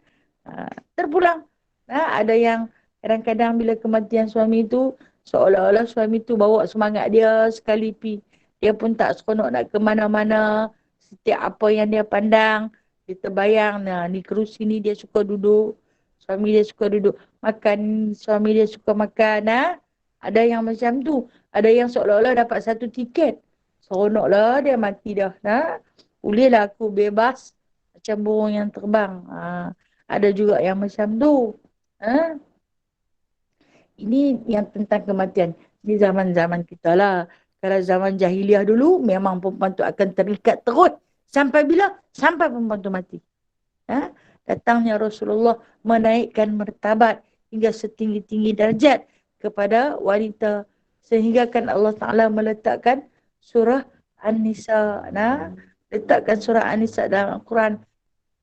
Speaker 1: Terpulang. Ada yang kadang-kadang bila kematian suami tu, seolah-olah suami tu bawa semangat dia sekali pi. Dia pun tak seronok nak ke mana-mana. Setiap apa yang dia pandang, dia terbayang, ni kerusi ni dia suka duduk. Suami dia suka duduk. Makan, suami dia suka makan. Ada yang macam tu. Ada yang seolah-olah dapat satu tiket. Seronoklah dia mati dah. Bolehlah aku bebas macam burung yang terbang. Ada juga yang macam tu. Ini yang tentang kematian. Ini zaman-zaman kita lah. Kalau zaman jahiliah dulu, memang perempuan tu akan terikat terus. Sampai bila? Sampai perempuan tu mati. Datangnya Rasulullah menaikkan martabat hingga setinggi-tinggi darjat kepada wanita. Sehingga kan Allah Ta'ala meletakkan surah An-Nisa. Letakkan surah An-Nisa dalam Al-Quran.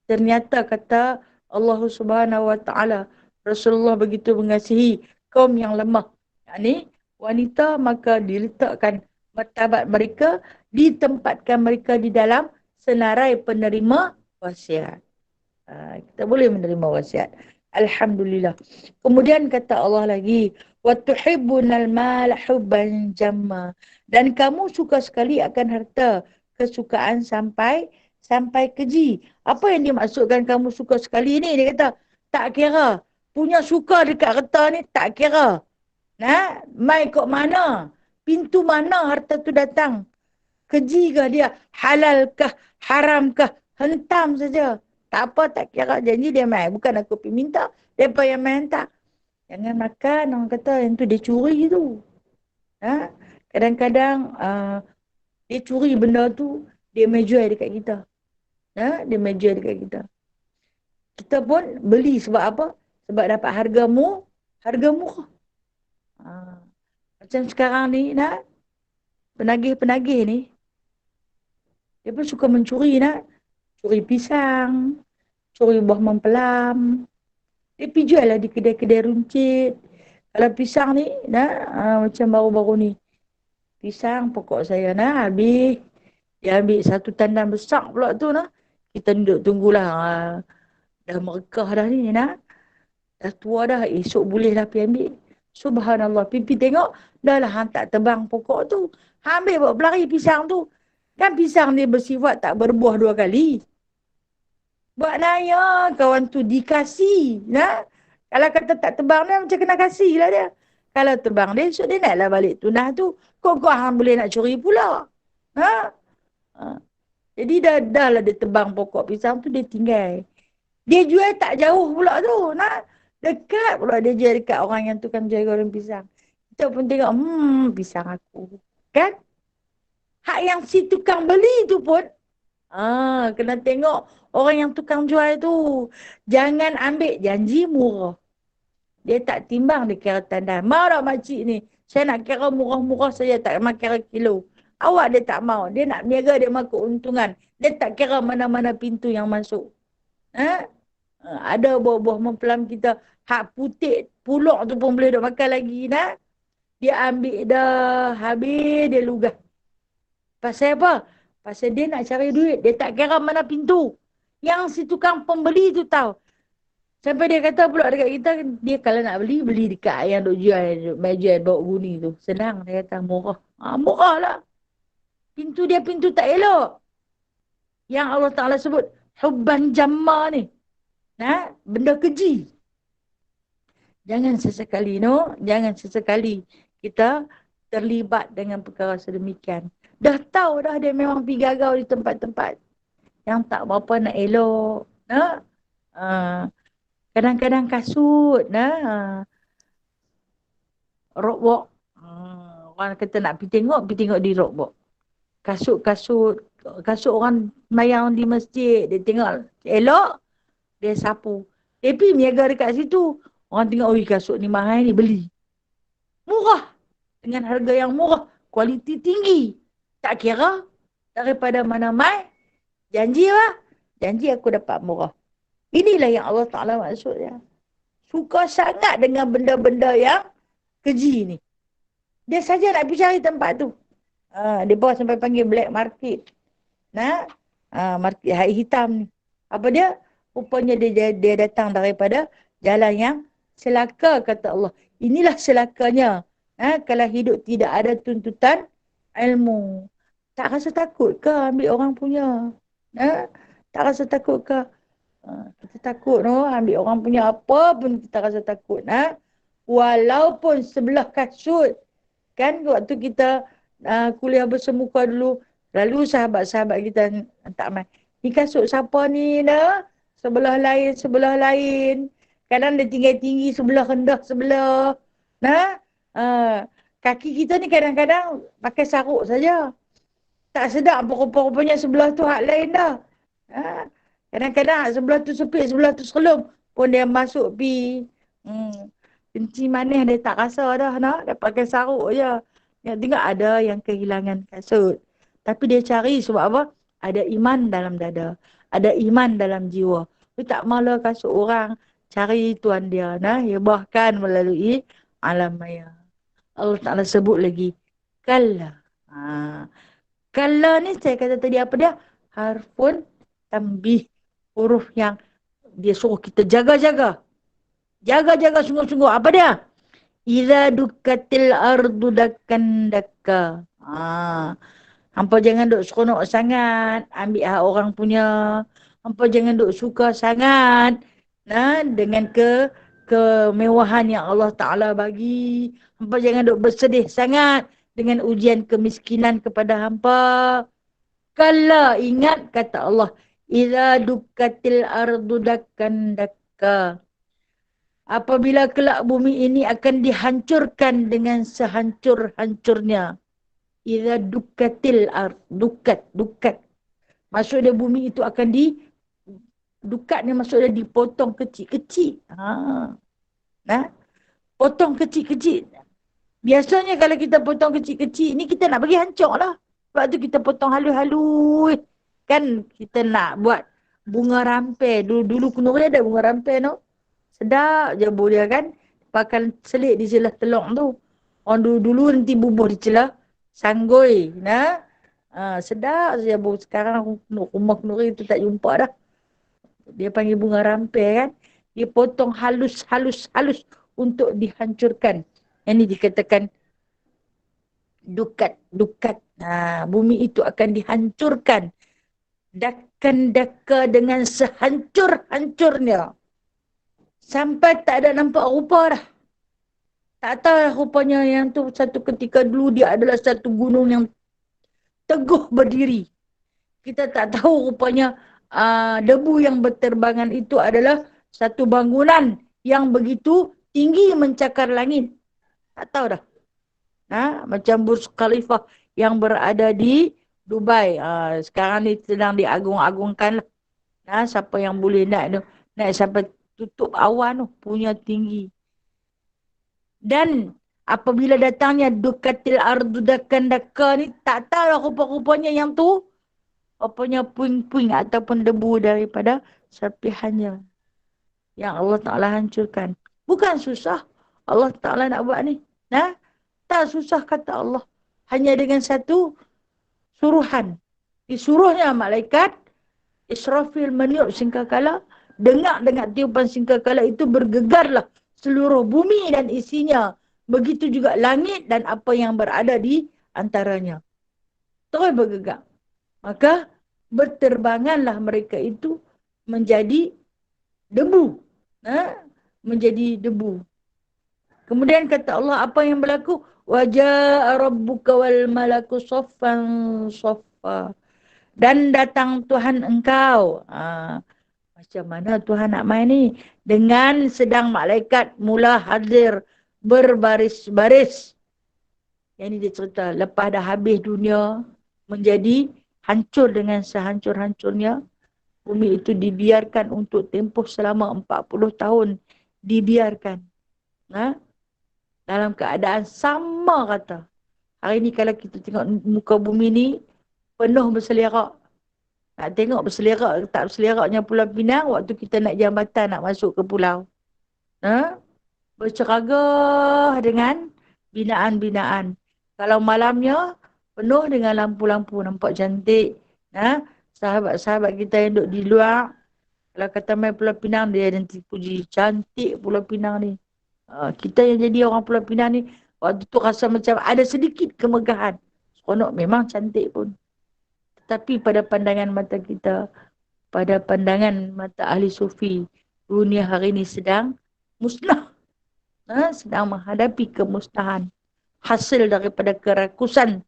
Speaker 1: Ternyata kata Allah Subhanahu Wa Ta'ala, Rasulullah begitu mengasihi kaum yang lemah. Yakni wanita, maka diletakkan martabat mereka, ditempatkan mereka di dalam senarai penerima wasiat. Kita boleh menerima wasiat. Alhamdulillah. Kemudian kata Allah lagi, wa tuhibbunal mal hubban jamma. Dan kamu suka sekali akan harta, kesukaan sampai keji. Apa yang dimaksudkan kamu suka sekali ni? Dia kata, tak kira. Punya suka dekat harta ni tak kira. Mai kok mana? Pintu mana harta tu datang? Keji ke dia? Halalkah? Haramkah? Hentam saja. Tak apa, tak kira. Janji dia mai. Bukan aku pergi minta. Mereka yang mai hantar. Jangan makan. Orang kata yang tu dia curi tu. Kadang-kadang dia curi benda tu. Dia mai jual dekat kita. Dia mai jual dekat kita. Kita pun beli sebab apa? Sebab dapat harga murah. Macam sekarang ni, nak, penagih-penagih ni, dia pun suka mencuri, nak. Curi pisang, curi buah mempelam. Dia pergi jual lah di kedai-kedai runcit. Kalau pisang ni, nak, macam baru-baru ni. Pisang pokok saya, nak, habis. Dia ambil satu tandan besar pula tu, nak. Kita duduk tunggulah. Dah merekah dah ni, nak. Dah tua dah, esok boleh lah pergi ambil. Subhanallah, pipi tengok, dah lah hantar tebang pokok tu. Ambil buat pelari pisang tu. Kan pisang dia bersifat tak berbuah 2 kali. Buat naya, kawan tu dikasih. Nah? Kalau kata tak tebang dia, macam kena kasih lah dia. Kalau tebang dia, esok dia naiklah balik tunah tu. Kok hang boleh nak curi pula. Ha? Ha. Jadi dah lah dia tebang pokok pisang tu, dia tinggal. Dia jual tak jauh pula tu. Nah? Dekat pula dia jual dekat orang yang tukang jual goreng pisang. Kita pun tengok, pisang aku. Kan? Hak yang si tukang beli tu pun, kena tengok orang yang tukang jual tu. Jangan ambil janji murah. Dia tak timbang, dia kira tandan. Mau tak makcik ni? Saya nak kira murah-murah saja, tak mau kira kilo. Awak dia tak mau. Dia nak berniaga, dia mahu keuntungan. Dia tak kira mana-mana pintu yang masuk. Ha? Ada buah-buah mempelam kita. Hak putih, puluk tu pun boleh duk makan lagi. Nah? Dia ambil dah, habis dia lugah. Pasal apa? Pasal dia nak cari duit. Dia tak kira mana pintu. Yang si tukang pembeli tu tahu. Sampai dia kata pula dekat kita, dia kalau nak beli, beli dekat yang duk jual, jual bawa guni tu. Senang, dia kata murah. Murah lah. Pintu dia pintu tak elok. Yang Allah Ta'ala sebut, hubban jamma ni. Benda keji. Jangan sesekali, no? Jangan sesekali kita terlibat dengan perkara sedemikian. Dah tahu dah dia memang pergi gagau di tempat-tempat yang tak berapa nak elok. Nah? Kadang-kadang kasut. Nah? Rockwork. Orang kata nak pergi tengok di rockwork. Kasut orang mayang di masjid. Dia tengok elok, dia sapu. Tapi niaga dekat situ. Orang tengok, kasut ni mahal ni, beli. Murah. Dengan harga yang murah. Kualiti tinggi. Tak kira daripada mana mai. Janji lah. Janji aku dapat murah. Inilah yang Allah Ta'ala maksudnya. Suka sangat dengan benda-benda yang keji ni. Dia saja nak pergi cari tempat tu. Dia bawa sampai panggil black market. Market hari hitam ni. Apa dia? Rupanya dia datang daripada jalan yang celaka, kata Allah. Inilah celakanya. Kalau hidup tidak ada tuntutan ilmu. Tak rasa takut ke ambil orang punya? Tak rasa takut ke? Kita takut, no? Ambil orang punya apa pun kita rasa takut. Walaupun sebelah kasut. Kan waktu kita kuliah bersemuka dulu, lalu sahabat-sahabat kita tak main. Ni kasut siapa ni dah? Sebelah lain. Kadang dia tinggi sebelah, rendah sebelah. Kaki kita ni kadang-kadang pakai saruk saja. Tak sedap rupa-rupanya sebelah tu hak lain dah. Kadang-kadang sebelah tu sepit, sebelah tu selum pun dia masuk pi. Kenci manis dia tak rasa dah. Dia pakai saruk je. Tengok ada yang kehilangan kasut. Tapi dia cari sebab apa? Ada iman dalam dada. Ada iman dalam jiwa. Dia tak malah kasut orang. Cari tuan dia. Ya, bahkan melalui alam maya. Allah Ta'ala sebut lagi. Kalla. Kalla ni saya kata tadi apa dia? Harfun tambih. Huruf yang dia suruh kita jaga-jaga. Jaga-jaga sungguh-sungguh. Apa dia? Iza dukatil ardu dakkan dakka. Hampa jangan duk seronok sangat ambil hak orang punya. Hampa jangan duk suka sangat dengan kemewahan yang Allah Ta'ala bagi. Hampa jangan duk bersedih sangat dengan ujian kemiskinan kepada hampa. Kala ingat kata Allah, iza dukatil ardu dakkan dakka. Apabila kelak bumi ini akan dihancurkan dengan sehancur-hancurnya. Iza dukatil ard, dukat. Maksudnya bumi itu akan dukat ni maksudnya dipotong kecil-kecil. Potong kecil-kecil. Biasanya kalau kita potong kecil-kecil ni kita nak bagi hancur lah. Sebab tu kita potong halus-halus. Kan kita nak buat bunga rampai. Dulu Kenuri ada bunga rampai tu. Sedap je bau dia kan. Pakai selit di celah telur tu. Orang dulu nanti bubuh di celah sanggoi. Nah. Sedap je bau. Sekarang rumah Kenuri tu tak jumpa dah. Dia panggil bunga rampai kan. Dia potong halus-halus untuk dihancurkan. Yang ni dikatakan dukat. Bumi itu akan dihancurkan. Dakan-daka dengan sehancur-hancurnya. Sampai tak ada nampak rupa dah. Tak tahu lah rupanya yang tu satu ketika dulu dia adalah satu gunung yang teguh berdiri. Kita tak tahu rupanya debu yang berterbangan itu adalah satu bangunan yang begitu tinggi mencakar langit. Tak tahu dah. Macam Burj Khalifa yang berada di Dubai. Sekarang ni sedang diagung-agungkan lah. Siapa yang boleh naik sampai tutup awan tu punya tinggi. Dan apabila datangnya dukatil ardu dakan daka ni, tak tahu lah rupa-rupanya yang tu rupanya puing-puing ataupun debu daripada serpihannya yang Allah Ta'ala hancurkan. Bukan susah Allah Ta'ala nak buat ni. Tak susah kata Allah. Hanya dengan satu suruhan. Disuruhnya malaikat Israfil meniup sangkakala. Dengar tiupan sangkakala itu bergegarlah seluruh bumi dan isinya. Begitu juga langit dan apa yang berada di antaranya. Terus bergegar. Maka berterbanganlah mereka itu menjadi debu. Menjadi debu. Kemudian kata Allah, apa yang berlaku? Wajah rabbuka wal malaku soffan soffa. Dan datang Tuhan engkau. Macam mana Tuhan nak main ni? Dengan sedang malaikat mula hadir berbaris-baris. Yang ni dia cerita, lepas dah habis dunia, menjadi hancur dengan sehancur-hancurnya. Bumi itu dibiarkan untuk tempoh selama 40 tahun. Dibiarkan. Dalam keadaan sama kata. Hari ni kalau kita tengok muka bumi ni, penuh berselerak. Nak tengok berselerak tak berseleraknya Pulau Pinang, waktu kita naik jambatan nak masuk ke pulau. Berceragah dengan binaan-binaan. Kalau malamnya, penuh dengan lampu-lampu, nampak cantik. Sahabat-sahabat kita yang duduk di luar, kalau kata main Pulau Pinang, dia nanti puji, cantik Pulau Pinang ni. Kita yang jadi orang Pulau Pinang ni, waktu tu rasa macam ada sedikit kemegahan. Seronok memang cantik pun. Tetapi pada pandangan mata kita, pada pandangan mata ahli sufi, dunia hari ini sedang musnah. Sedang menghadapi kemusnahan. Hasil daripada kerakusan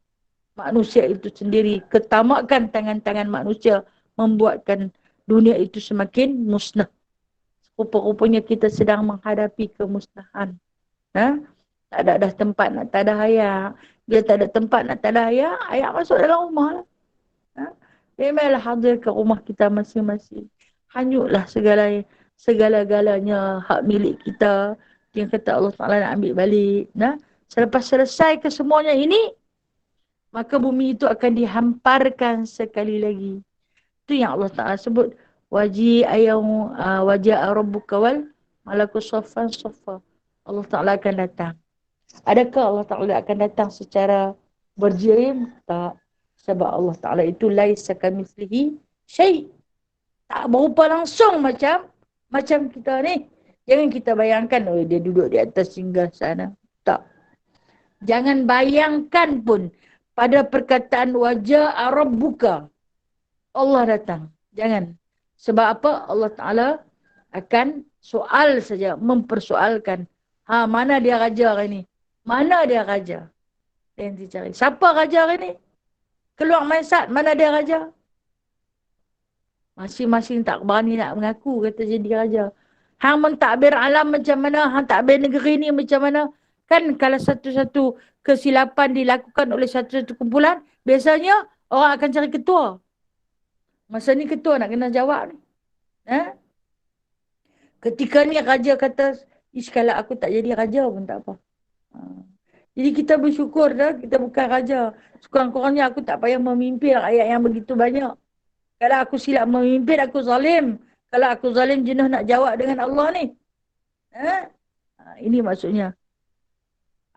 Speaker 1: manusia itu sendiri. Ketamakan tangan-tangan manusia membuatkan dunia itu semakin musnah. Rupa-rupanya kita sedang menghadapi kemusnahan. Tak ada dah tempat nak tadah ayak. Bila tak ada tempat nak tadah ayak, ayak masuk dalam rumah lah. Memanglah hadir ke rumah kita masing-masing. Hanyutlah segala-galanya hak milik kita. Yang kata Allah Ta'ala nak ambil balik. Selepas selesai kesemuanya ini, maka bumi itu akan dihamparkan sekali lagi. Itu yang Allah Ta'ala sebut. Wajah rabbuka wal malaku soffan soffa. Allah Ta'ala akan datang. Adakah Allah Ta'ala akan datang secara berjirim? Tak. Sebab Allah Ta'ala itu laisa kamitslihi syai'. Tak berupa langsung macam kita ni. Jangan kita bayangkan, dia duduk di atas singgah sana. Tak. Jangan bayangkan pun pada perkataan wajah rabbuka. Allah datang. Jangan. Sebab apa? Allah Ta'ala akan soal saja, mempersoalkan. Mana dia raja hari ni? Mana dia raja? Yang dicari. Siapa raja hari ni? Keluar Maisat, mana dia raja? Masing-masing tak berani nak mengaku kata jadi raja. Hang mentadbir alam macam mana? Hang tadbir negeri ni macam mana? Kan kalau satu-satu kesilapan dilakukan oleh satu-satu kumpulan, biasanya orang akan cari ketua. Masa ni ketua nak kena jawab ni. Ketika ni raja kata, kalau aku tak jadi raja pun tak apa. Jadi kita bersyukur dah, kita bukan raja. Sekurang-kurangnya aku tak payah memimpin rakyat yang begitu banyak. Kalau aku silap memimpin, aku zalim. Kalau aku zalim, jenuh nak jawab dengan Allah ni. Ha? Ini maksudnya.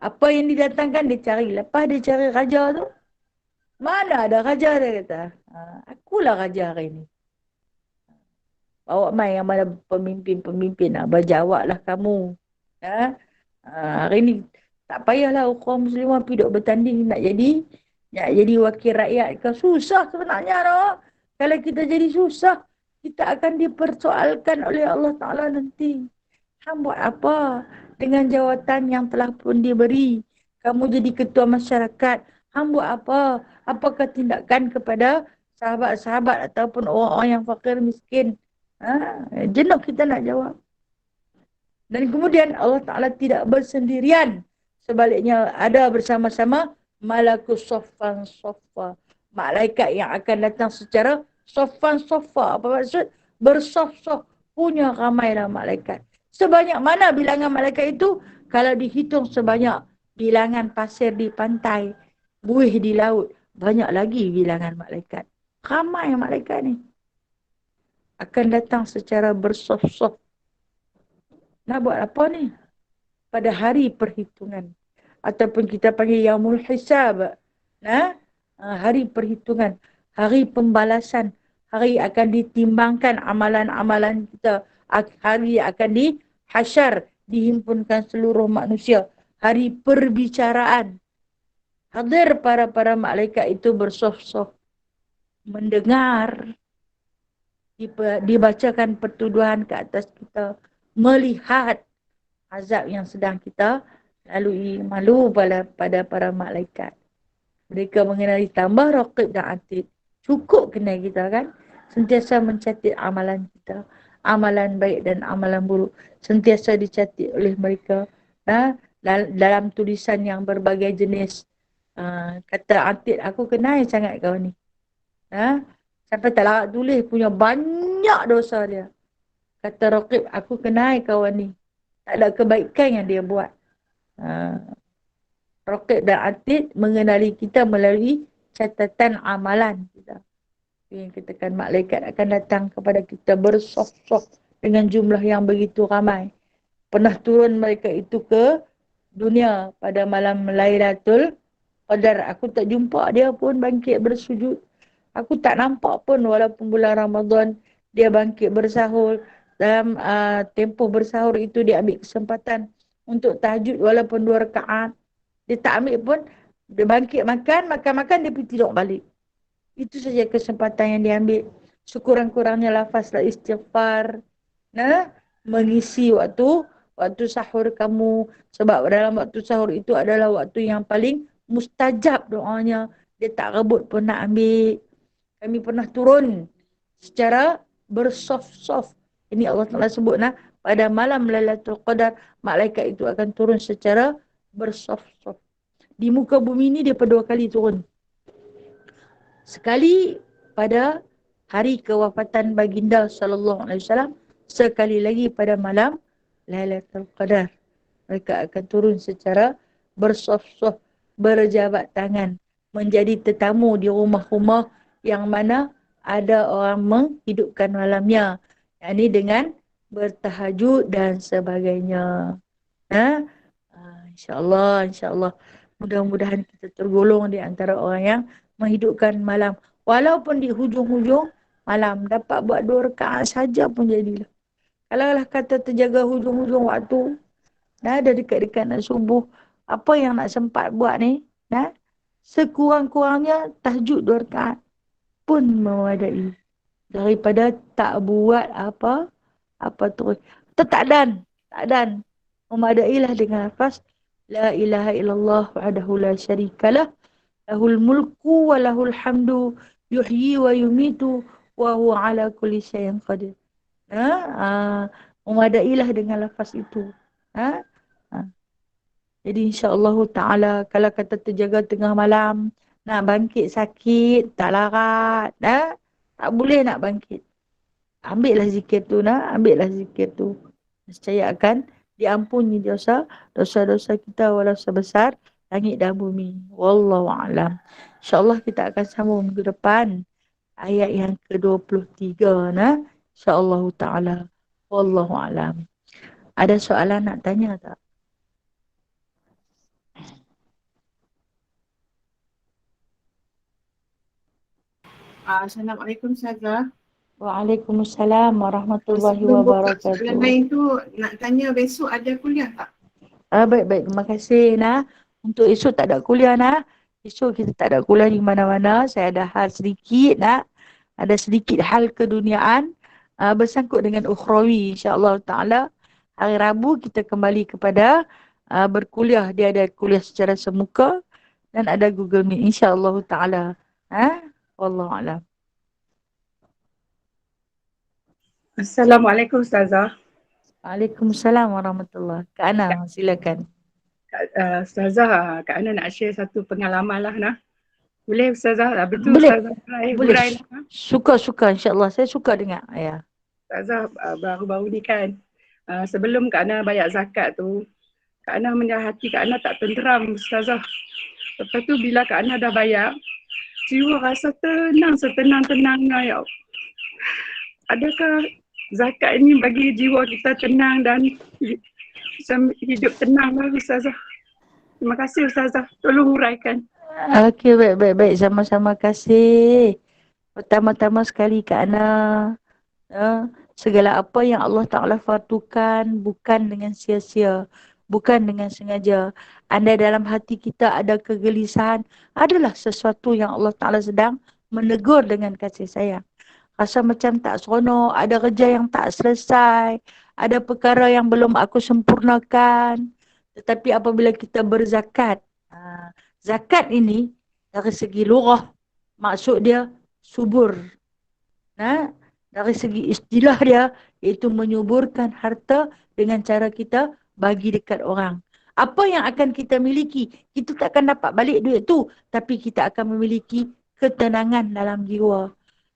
Speaker 1: Apa yang didatangkan, dia cari. Lepas dia cari raja tu, mana ada raja, dia kata. Akulah raja hari ni. Bawa mai yang mana pemimpin-pemimpin. Berjawablah kamu. Ha? Hari ni, tak payahlah orang Muslimah duduk bertanding nak jadi wakil rakyat ke. Susah sebenarnya tau. Kalau kita jadi susah, kita akan dipersoalkan oleh Allah Ta'ala nanti. Hang buat apa dengan jawatan yang telah pun diberi? Kamu jadi ketua masyarakat. Hang buat apa? Apakah tindakan kepada sahabat-sahabat ataupun orang-orang yang fakir miskin? Jenuh kita nak jawab. Dan kemudian Allah Ta'ala tidak bersendirian. Sebaliknya ada bersama-sama malakus soffan soffa. Malaikat yang akan datang secara soffan soffa. Apa maksud? Bersof-sof. Punya ramailah malaikat. Sebanyak mana bilangan malaikat itu? Kalau dihitung sebanyak bilangan pasir di pantai, buih di laut, banyak lagi bilangan malaikat. Ramai malaikat ni. Akan datang secara bersof-sof. Nak buat apa ni? Pada hari perhitungan. Ataupun kita panggil Yaumul Hisab. Hari perhitungan. Hari pembalasan. Hari akan ditimbangkan amalan-amalan kita. Hari akan dihasyar. Dihimpunkan seluruh manusia. Hari perbicaraan. Hadir para malaikat itu bersof-sof. Mendengar. Dibacakan pertuduhan ke atas kita. Melihat azab yang sedang kita lalui. Malu pada para malaikat. Mereka mengenali tambah raqib dan atid. Cukup kenal kita kan. Sentiasa mencatat amalan kita. Amalan baik dan amalan buruk. Sentiasa dicatat oleh mereka. Dalam tulisan yang berbagai jenis. Kata atid, aku kenal sangat kau ni. Sampai tak larat tulis punya banyak dosa dia. Kata raqib, aku kenal kawan ni. Tak ada kebaikan yang dia buat. Raqib dan atid mengenali kita melalui catatan amalan kita. Yang katakan malaikat akan datang kepada kita bersof-sof dengan jumlah yang begitu ramai. Pernah turun mereka itu ke dunia pada malam Lailatul Qadar. Aku tak jumpa dia pun bangkit bersujud. Aku tak nampak pun walaupun bulan Ramadan dia bangkit bersahur. Dalam tempoh bersahur itu dia ambil kesempatan untuk tahajud walaupun 2 rakaat. Dia tak ambil pun, dia bangkit makan, dia pergi tidur balik. Itu saja kesempatan yang dia ambil. Sekurang-kurangnya lafazlah istighfar. Mengisi waktu sahur kamu. Sebab dalam waktu sahur itu adalah waktu yang paling mustajab doanya. Dia tak rebut pun nak ambil. Kami pernah turun secara bersof-sof. Ini Allah Ta'ala sebut pada malam Lailatul Qadar, malaikat itu akan turun secara bersof-sof. Di muka bumi ini dia 2 kali turun. Sekali pada hari kewafatan baginda sallallahu alaihi wasallam, sekali lagi pada malam Lailatul Qadar. Mereka akan turun secara bersof-sof, berjabat tangan, menjadi tetamu di rumah-rumah yang mana ada orang menghidupkan malamnya. Ini dengan bertahajud dan sebagainya. InsyaAllah. Mudah-mudahan kita tergolong di antara orang yang menghidupkan malam. Walaupun di hujung-hujung malam dapat buat 2 rakaat saja pun jadilah. Kalaulah kata terjaga hujung-hujung waktu, dah dekat-dekat nak subuh, apa yang nak sempat buat ni, sekurang-kurangnya tahajud 2 rakaat pun memadai. Daripada tak buat apa terus. Tak dan. Memadailah dengan lafaz la ilaha illallah wahdahu la syarikalah lahul mulku wa lahul hamdu yuhyi wa yumitu wa huwa ala kulli syai'in qadir. Memadailah dengan lafaz itu. Jadi insya-Allah taala kalau kata terjaga tengah malam, nak bangkit sakit, tak larat, tak boleh nak bangkit. Ambillah zikir tu. Nescaya akan diampuni dosa-dosa kita walau sebesar langit dan bumi. Wallahu a'lam. InsyaAllah kita akan sambung minggu depan ayat yang ke-23 nah. InsyaAllah ta'ala. Wallahu a'lam. Ada soalan nak tanya tak?
Speaker 3: Assalamualaikum Ustazah.
Speaker 1: Waalaikumsalam warahmatullahi
Speaker 3: Sebelum buka soalan
Speaker 1: wabarakatuh.
Speaker 3: lain tu, nak tanya besok ada kuliah tak?
Speaker 1: Baik-baik, terima kasih nah. Untuk esok tak ada kuliah nah. Esok kita tak ada kuliah di mana-mana. Saya ada hal sedikit nah. Ada sedikit hal keduniaan bersangkut dengan ukhrawi insya-Allah taala. Hari Rabu kita kembali kepada berkuliah. Dia ada kuliah secara semuka dan ada Google Meet insya-Allah taala. Wallahu a'lam.
Speaker 3: Assalamualaikum Ustazah.
Speaker 1: Waalaikumsalam warahmatullahi. Kak Ana, silakan.
Speaker 3: Ustazah, Kak Ana nak share satu pengalaman lah nah. Boleh Ustazah? Betul
Speaker 1: Boleh.
Speaker 3: Ustazah?
Speaker 1: Boleh.
Speaker 3: Hurai lah.
Speaker 1: Suka-suka insya-Allah. Saya suka dengar. Ya.
Speaker 3: Ustazah, baru-baru ni kan, sebelum Kak Ana bayar zakat tu, Kak Ana hati Kak Ana tak tenteram Ustazah. Lepas tu bila Kak Ana dah bayar, jiwa rasa tenang, setenang-tenangnya ya. Adakah zakat ini bagi jiwa kita tenang dan hidup tenang lah Ustazah. Terima kasih Ustazah. Tolong huraikan.
Speaker 1: Okey, baik. Sama-sama kasih. Pertama-tama sekali Kak Ana, segala apa yang Allah Ta'ala fardukan bukan dengan sia-sia, bukan dengan sengaja. Anda dalam hati kita ada kegelisahan, adalah sesuatu yang Allah Ta'ala sedang menegur dengan kasih sayang. Rasa macam tak seronok, ada kerja yang tak selesai, ada perkara yang belum aku sempurnakan. Tetapi apabila kita berzakat, zakat ini dari segi lughah maksud dia subur. Dari segi istilah dia iaitu menyuburkan harta dengan cara kita bagi dekat orang. Apa yang akan kita miliki? Kita tak akan dapat balik duit tu, tapi kita akan memiliki ketenangan dalam jiwa.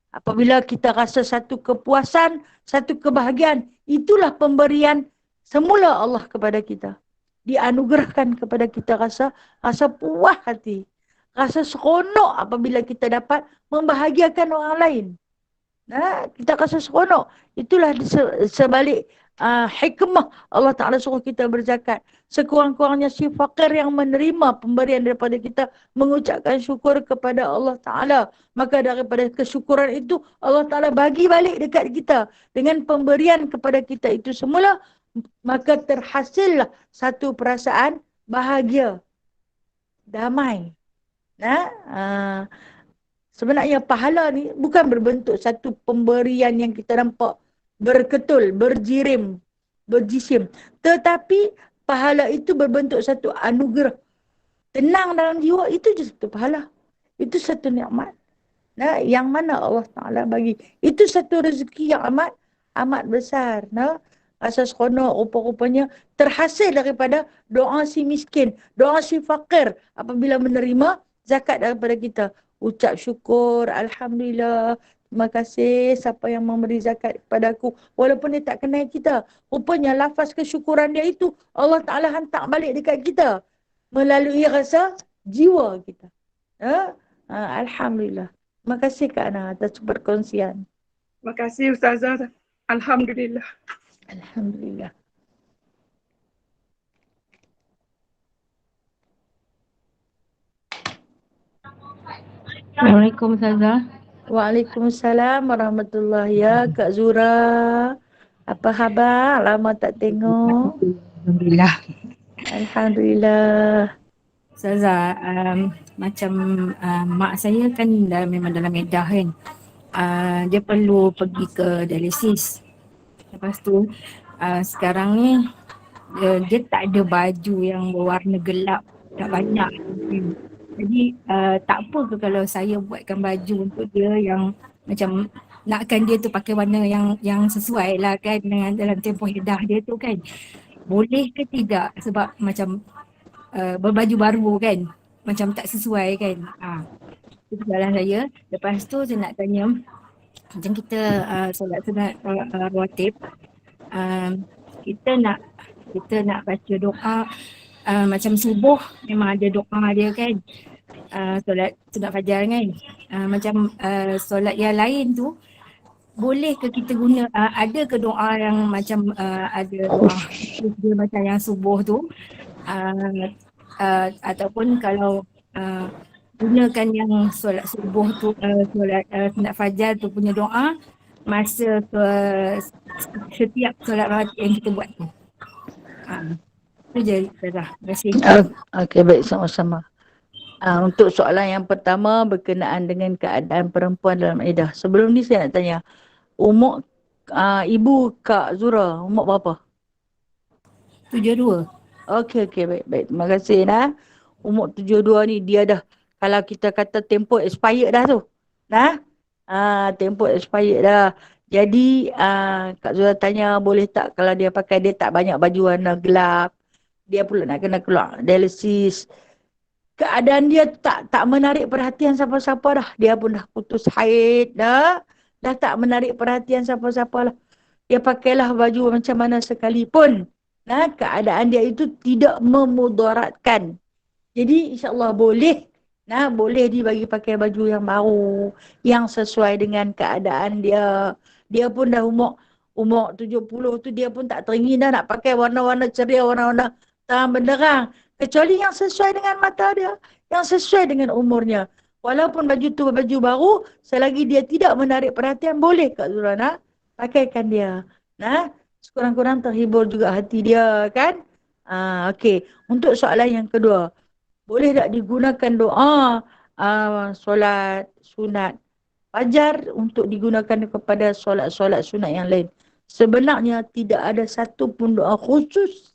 Speaker 1: Apabila kita rasa satu kepuasan, satu kebahagiaan, itulah pemberian semula Allah kepada kita. Dianugerahkan kepada kita rasa puas hati. Rasa seronok apabila kita dapat membahagiakan orang lain. Kita rasa seronok. Itulah sebalik hikmah Allah Ta'ala suruh kita berzakat. Sekurang-kurangnya si fakir yang menerima pemberian daripada kita mengucapkan syukur kepada Allah Ta'ala. Maka daripada kesyukuran itu Allah Ta'ala bagi balik dekat kita. Dengan pemberian kepada kita itu semula, maka terhasillah satu perasaan bahagia, damai. Sebenarnya pahala ni bukan berbentuk satu pemberian yang kita nampak berketul, berjirim, berjisim. Tetapi pahala itu berbentuk satu anugerah. Tenang dalam jiwa, itu je satu pahala. Itu satu nikmat. Yang mana Allah Ta'ala bagi. Itu satu rezeki yang amat besar. Rasa seronok rupa-rupanya terhasil daripada doa si miskin, doa si fakir apabila menerima zakat daripada kita. Ucap syukur, Alhamdulillah, terima kasih siapa yang memberi zakat kepada aku. Walaupun dia tak kenal kita. Rupanya lafaz kesyukuran dia itu Allah Ta'ala hantar balik dekat kita. Melalui rasa jiwa kita. Alhamdulillah. Terima kasih Kak Ana atas perkongsian.
Speaker 3: Terima kasih Ustazah. Alhamdulillah.
Speaker 1: Alhamdulillah.
Speaker 4: Assalamualaikum Ustazah.
Speaker 1: Waalaikumsalam warahmatullahi ya Kak Zura. Apa khabar? Lama tak tengok.
Speaker 4: Alhamdulillah.
Speaker 1: Alhamdulillah.
Speaker 4: Ustazah, macam mak saya kan memang dalam edah kan. Dia perlu pergi ke dialisis. Lepas tu sekarang ni dia tak ada baju yang berwarna gelap, tak banyak. Jadi tak apa ke kalau saya buatkan baju untuk dia yang macam nakkan dia tu pakai warna yang sesuai lah kan dengan dalam tempoh edah dia tu kan. Boleh ke tidak sebab macam berbaju baru kan, macam tak sesuai kan. Itu soalan saya. Lepas tu saya nak tanya, macam kita solat sunat rawatib, kita nak baca doa macam subuh memang ada doa dia kan. Solat sunat fajar kan. Macam solat yang lain tu boleh ke kita guna, ada ke doa yang macam ada doa khusus dia macam yang subuh tu, ataupun kalau gunakan yang solat subuh tu, solat sunat fajar tu punya doa masa setiap solat yang kita buat tu. Itu je Ustazah. Terima kasih.
Speaker 1: Okey, baik, sama-sama. Untuk soalan yang pertama berkenaan dengan keadaan perempuan dalam iddah. Sebelum ni saya nak tanya, umur ibu Kak Zura, umur berapa?
Speaker 4: 72.
Speaker 1: Okey, baik. Terima kasih nah. Umur 72 ni dia dah, kalau kita kata tempoh expired dah tu. Nah. Tempoh expired dah. Jadi Kak Zura tanya boleh tak kalau dia pakai, dia tak banyak baju warna gelap. Dia pula nak kena keluar dialisis. Keadaan dia tak menarik perhatian siapa-siapa dah. Dia pun dah putus haid dah. Dah tak menarik perhatian siapa-siapa lah. Dia pakailah baju macam mana sekalipun. Nah, keadaan dia itu tidak memudaratkan. Jadi insya-Allah boleh. Nah, boleh dibagi pakai baju yang baru, yang sesuai dengan keadaan dia. Dia pun dah umur 70 tu, dia pun tak teringin dah nak pakai warna-warna ceria, warna-warna terang benderang. Kecuali yang sesuai dengan mata dia, yang sesuai dengan umurnya. Walaupun baju tu baju baru, selagi dia tidak menarik perhatian, boleh Kak Zurana pakaikan dia. Nah, sekurang-kurang terhibur juga hati dia kan. Okey. Untuk soalan yang kedua, boleh tak digunakan doa solat sunat fajar untuk digunakan kepada solat-solat sunat yang lain? Sebenarnya tidak ada satu pun doa khusus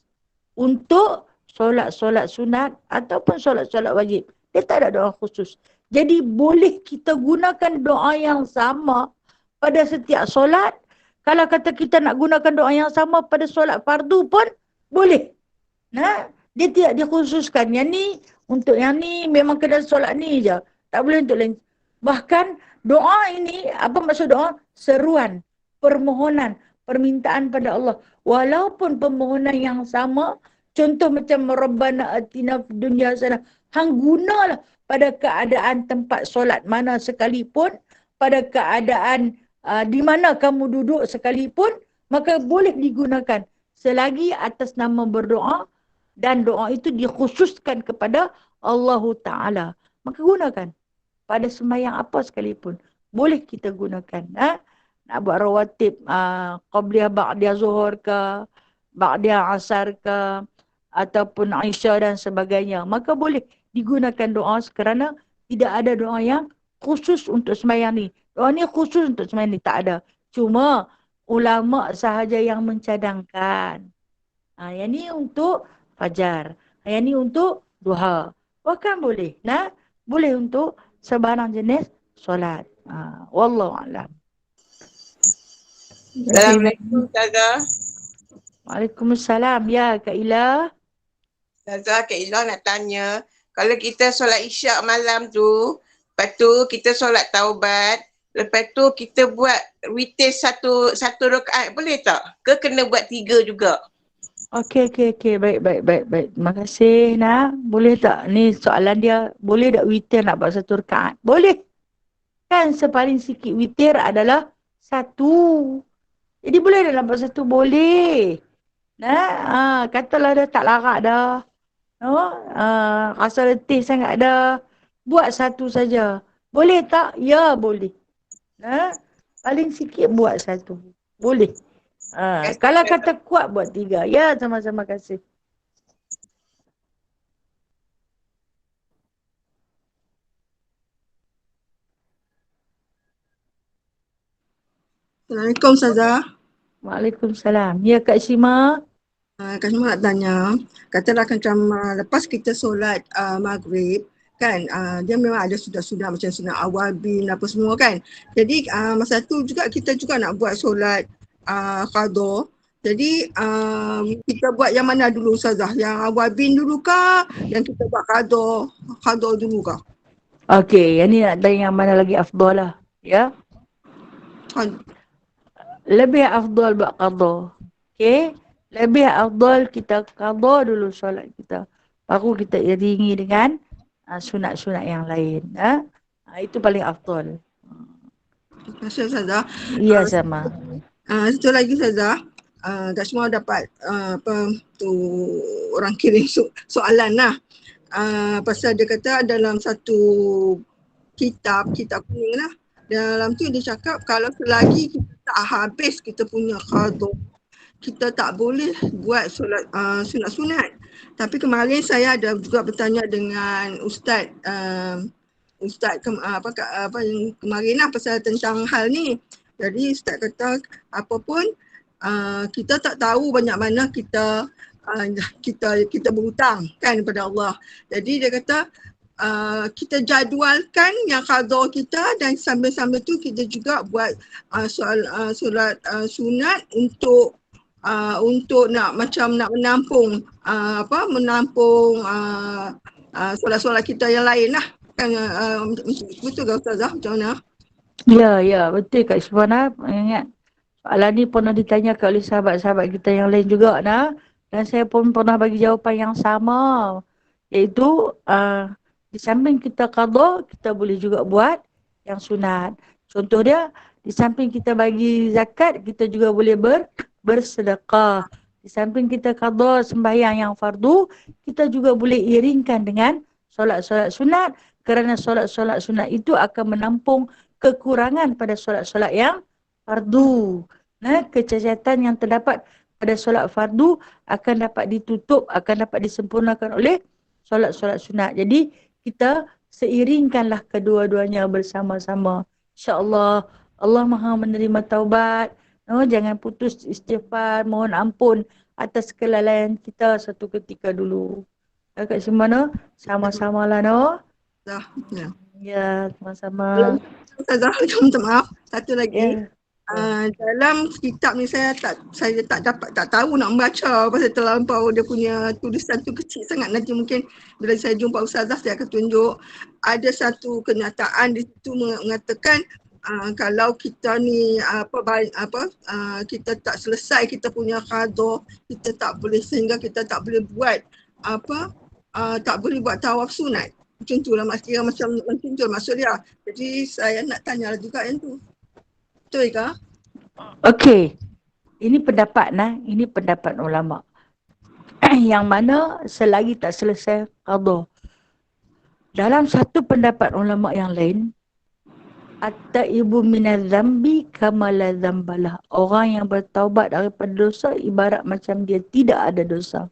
Speaker 1: untuk solat-solat sunat ataupun solat-solat wajib. Dia tak ada doa khusus. Jadi boleh kita gunakan doa yang sama pada setiap solat. Kalau kata kita nak gunakan doa yang sama pada solat fardu pun boleh. Nah, dia tidak dikhususkan. Yang ni, untuk yang ni memang kena solat ni je. Tak boleh untuk lain. Bahkan doa ini, apa maksud doa? Seruan, permohonan, permintaan pada Allah. Walaupun permohonan yang sama, contoh macam Rabbana atina fid dunya hasanah, hang gunalah pada keadaan tempat solat mana sekalipun, pada keadaan di mana kamu duduk sekalipun, maka boleh digunakan selagi atas nama berdoa dan doa itu dikhususkan kepada Allah Ta'ala. Maka gunakan pada sembahyang apa sekalipun. Boleh kita gunakan. Nak buat rawatib qabliyah ba'diyah zuhur ke, ba'diyah asar ke, ataupun Aisyah dan sebagainya. Maka boleh digunakan doa kerana tidak ada doa yang khusus untuk sembahyang ni. Doa ni khusus untuk sembahyang ni. Tak ada. Cuma ulama sahaja yang mencadangkan. Yang ni untuk fajar. Yang ni untuk duha. Bahkan boleh. Nah, boleh untuk sebarang jenis solat. Wallahu a'lam.
Speaker 5: Assalamualaikum Ustazah.
Speaker 1: Waalaikumsalam. Ya Kak Ila.
Speaker 5: Ustazah, Kak Ila nak tanya, kalau kita solat isyak malam tu, lepas tu kita solat taubat, lepas tu kita buat witir satu rakaat, boleh tak? Ke kena buat 3 juga?
Speaker 1: Okey. Baik. Terima kasih nak. Boleh tak? Ni soalan dia, boleh tak witir nak buat 1 rakaat? Boleh. Kan sepaling sikit witir adalah 1. Jadi boleh dah buat 1? Boleh. Nah, katalah dah tak larat dah. Rasa letih sangat dah. Buat 1 saja. Boleh tak? Ya, boleh. Paling sikit buat 1. Boleh. Kalau kata kuat buat 3. Ya, sama-sama kasih.
Speaker 6: Assalamualaikum Ustazah.
Speaker 1: Waalaikumsalam. Ya Kak Syima.
Speaker 6: Kak Syima nak tanya, katalah macam lepas kita solat maghrib kan, dia memang ada sunat-sunat macam sunat awabin apa semua kan. Jadi masa tu juga kita juga nak buat solat qada. Jadi kita buat yang mana dulu Ustazah? Yang awabin dulu kah? Yang kita buat qada dulu kah?
Speaker 1: Okey, yang ni nak tanya yang mana lagi afdal lah. Ya. Lebih afdal buat qada. Okey. Lebih afdal kita qada dulu solat kita. baru kita iringi dengan sunat-sunat yang lain. Itu paling afdal.
Speaker 6: Terima kasih Ustazah.
Speaker 1: Ya, sama.
Speaker 6: Satu lagi Ustazah, tak semua dapat apa tu orang kirim soalan lah. Pasal dia kata dalam satu kitab kuning lah, dalam tu dia cakap kalau selagi kita tak habis kita punya qada, kita tak boleh buat solat sunat-sunat. Tapi kemarin saya ada juga bertanya dengan Ustaz apa yang kemarin lah pasal tentang hal ni. Jadi Ustaz kata apa pun kita tak tahu banyak mana kita berhutang kan kepada Allah. Jadi dia kata kita jadualkan yang qada kita dan sambil-sambil tu kita juga buat solat sunat untuk nak menampung menampung solat-solat kita yang lain lah. Kan betul ke Ustazah, macam mana?
Speaker 1: Ya, betul Kak Syifana. Ingat soalan ni pernah ditanyakan oleh sahabat-sahabat kita yang lain juga dan saya pun pernah bagi jawapan yang sama, iaitu di samping kita qada, kita boleh juga buat yang sunat. Contoh dia, di samping kita bagi zakat, kita juga boleh bersedekah. Di samping kita qada sembahyang yang fardu, kita juga boleh iringkan dengan solat-solat sunat, kerana solat-solat sunat itu akan menampung kekurangan pada solat-solat yang fardu. Kecacatan yang terdapat pada solat fardu akan dapat ditutup, akan dapat disempurnakan oleh solat-solat sunat. Jadi kita seiringkanlah kedua-duanya bersama-sama. InsyaAllah Allah Maha menerima taubat. Jangan putus istighfar, mohon ampun atas kelalaian kita satu ketika dulu. Kat mana? Sama-sama lah
Speaker 6: Ya.
Speaker 1: Ya, sama-sama.
Speaker 6: Ustazah, minta maaf. Satu lagi.
Speaker 1: Ya.
Speaker 6: Dalam kitab ni saya tak tahu nak membaca pasal terlampau dia punya tulisan tu kecil sangat. Nanti mungkin bila saya jumpa Ustazah saya akan tunjuk. Ada satu kenyataan di situ mengatakan kalau kita ni kita tak selesai kita punya qada, kita tak boleh, sehingga kita tak boleh buat tak boleh buat tawaf sunat. Macam tu lah macam tu maksud dia. Jadi saya nak tanya juga yang tu. Betul ke?
Speaker 1: Okey. Ini pendapat ulama. Yang mana selagi tak selesai qada. Dalam satu pendapat ulama yang lain, at-taibu minadz-dzambi kama la dzambalah. Orang yang bertaubat daripada dosa ibarat macam dia tidak ada dosa.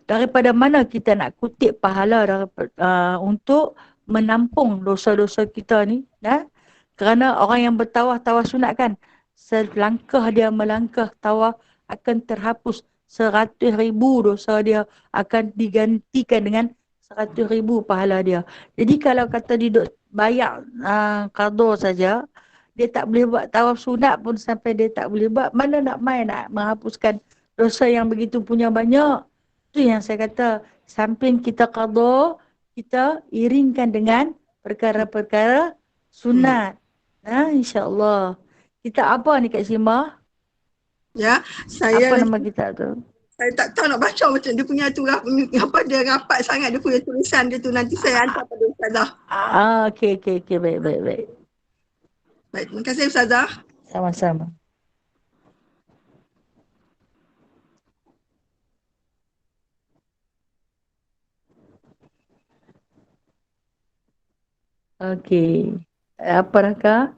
Speaker 1: Daripada mana kita nak kutip pahala untuk menampung dosa-dosa kita ni? Kerana orang yang bertawaf sunat kan, selangkah dia melangkah tawaf akan terhapus 100,000 dosa dia, akan digantikan dengan 100,000 pahala dia. Jadi kalau kata dia duduk bayar qada saja, dia tak boleh buat tawaf sunat pun sampai dia tak boleh buat, mana nak main nak menghapuskan dosa yang begitu punya banyak. Itu yang saya kata, samping kita qada, kita iringkan dengan perkara-perkara sunat. InsyaAllah. Kita apa ni Kak Sima?
Speaker 6: Ya, saya
Speaker 1: apa nama kita tu?
Speaker 6: Saya tak tahu nak baca macam dia punya tu lah, dia rapat sangat dia punya tulisan dia tu, nanti saya hantar pada Ustazah.
Speaker 1: Okey, baik.
Speaker 6: Baik, terima kasih Ustazah.
Speaker 1: Sama-sama. Okey. Apa Raka?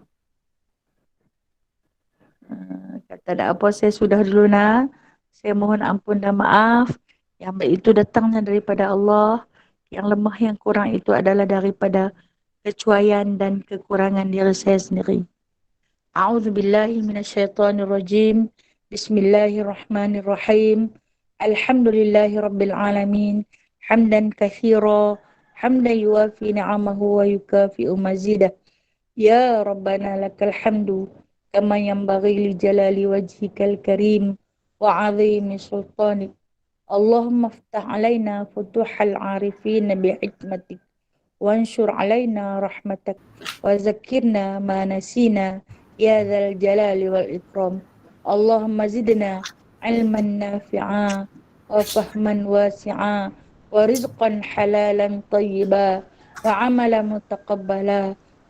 Speaker 1: Kata ada apa, saya sudah dulu Saya mohon ampun dan maaf. Yang baik itu datangnya daripada Allah. Yang lemah, yang kurang itu adalah daripada kecuaian dan kekurangan diri saya sendiri. A'udzubillahi minasyaitonirrajim. Bismillahirrahmanirrahim. Alhamdulillahi rabbil alamin. Hamdan katsira. Hamdan yuwafi ni'amahu wa yukafi'u mazidah. Ya Rabbana lakal hamdu. Kama yanbaghi li jalali wajhikal karim. Wa azimi sultanik. Allahumma aftah alaina futuhal arifin bihikmatik. Wanshur alaina rahmatak. Wa zakirna ma nasina. Ya dzal jalali wal ikram. Allahumma zidna ilman nafi'a. Wa fahman wasi'a. ورزقا حلالا طيبا وعملا متقبلا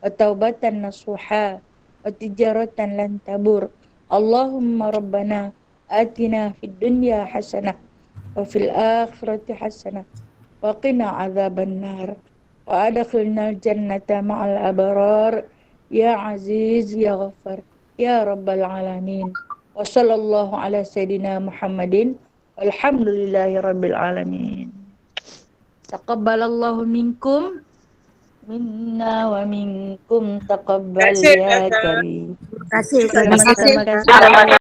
Speaker 1: وتوبة نصوحا وتجارة لن تبور. اللهم ربنا آتنا في الدنيا حسنة وفي الآخرة حسنة وقنا عذاب النار وأدخلنا الجنة مع الأبرار يا عزيز يا غفار يا رب العالمين. وصلى الله على سيدنا محمد والحمد لله رب العالمين. تقبل الله منكم منا ومنكم تقبل
Speaker 5: Terima kasih,
Speaker 1: يا
Speaker 5: Ustazah.
Speaker 1: كريم.
Speaker 6: Terima kasih.
Speaker 1: Sama-sama kasih.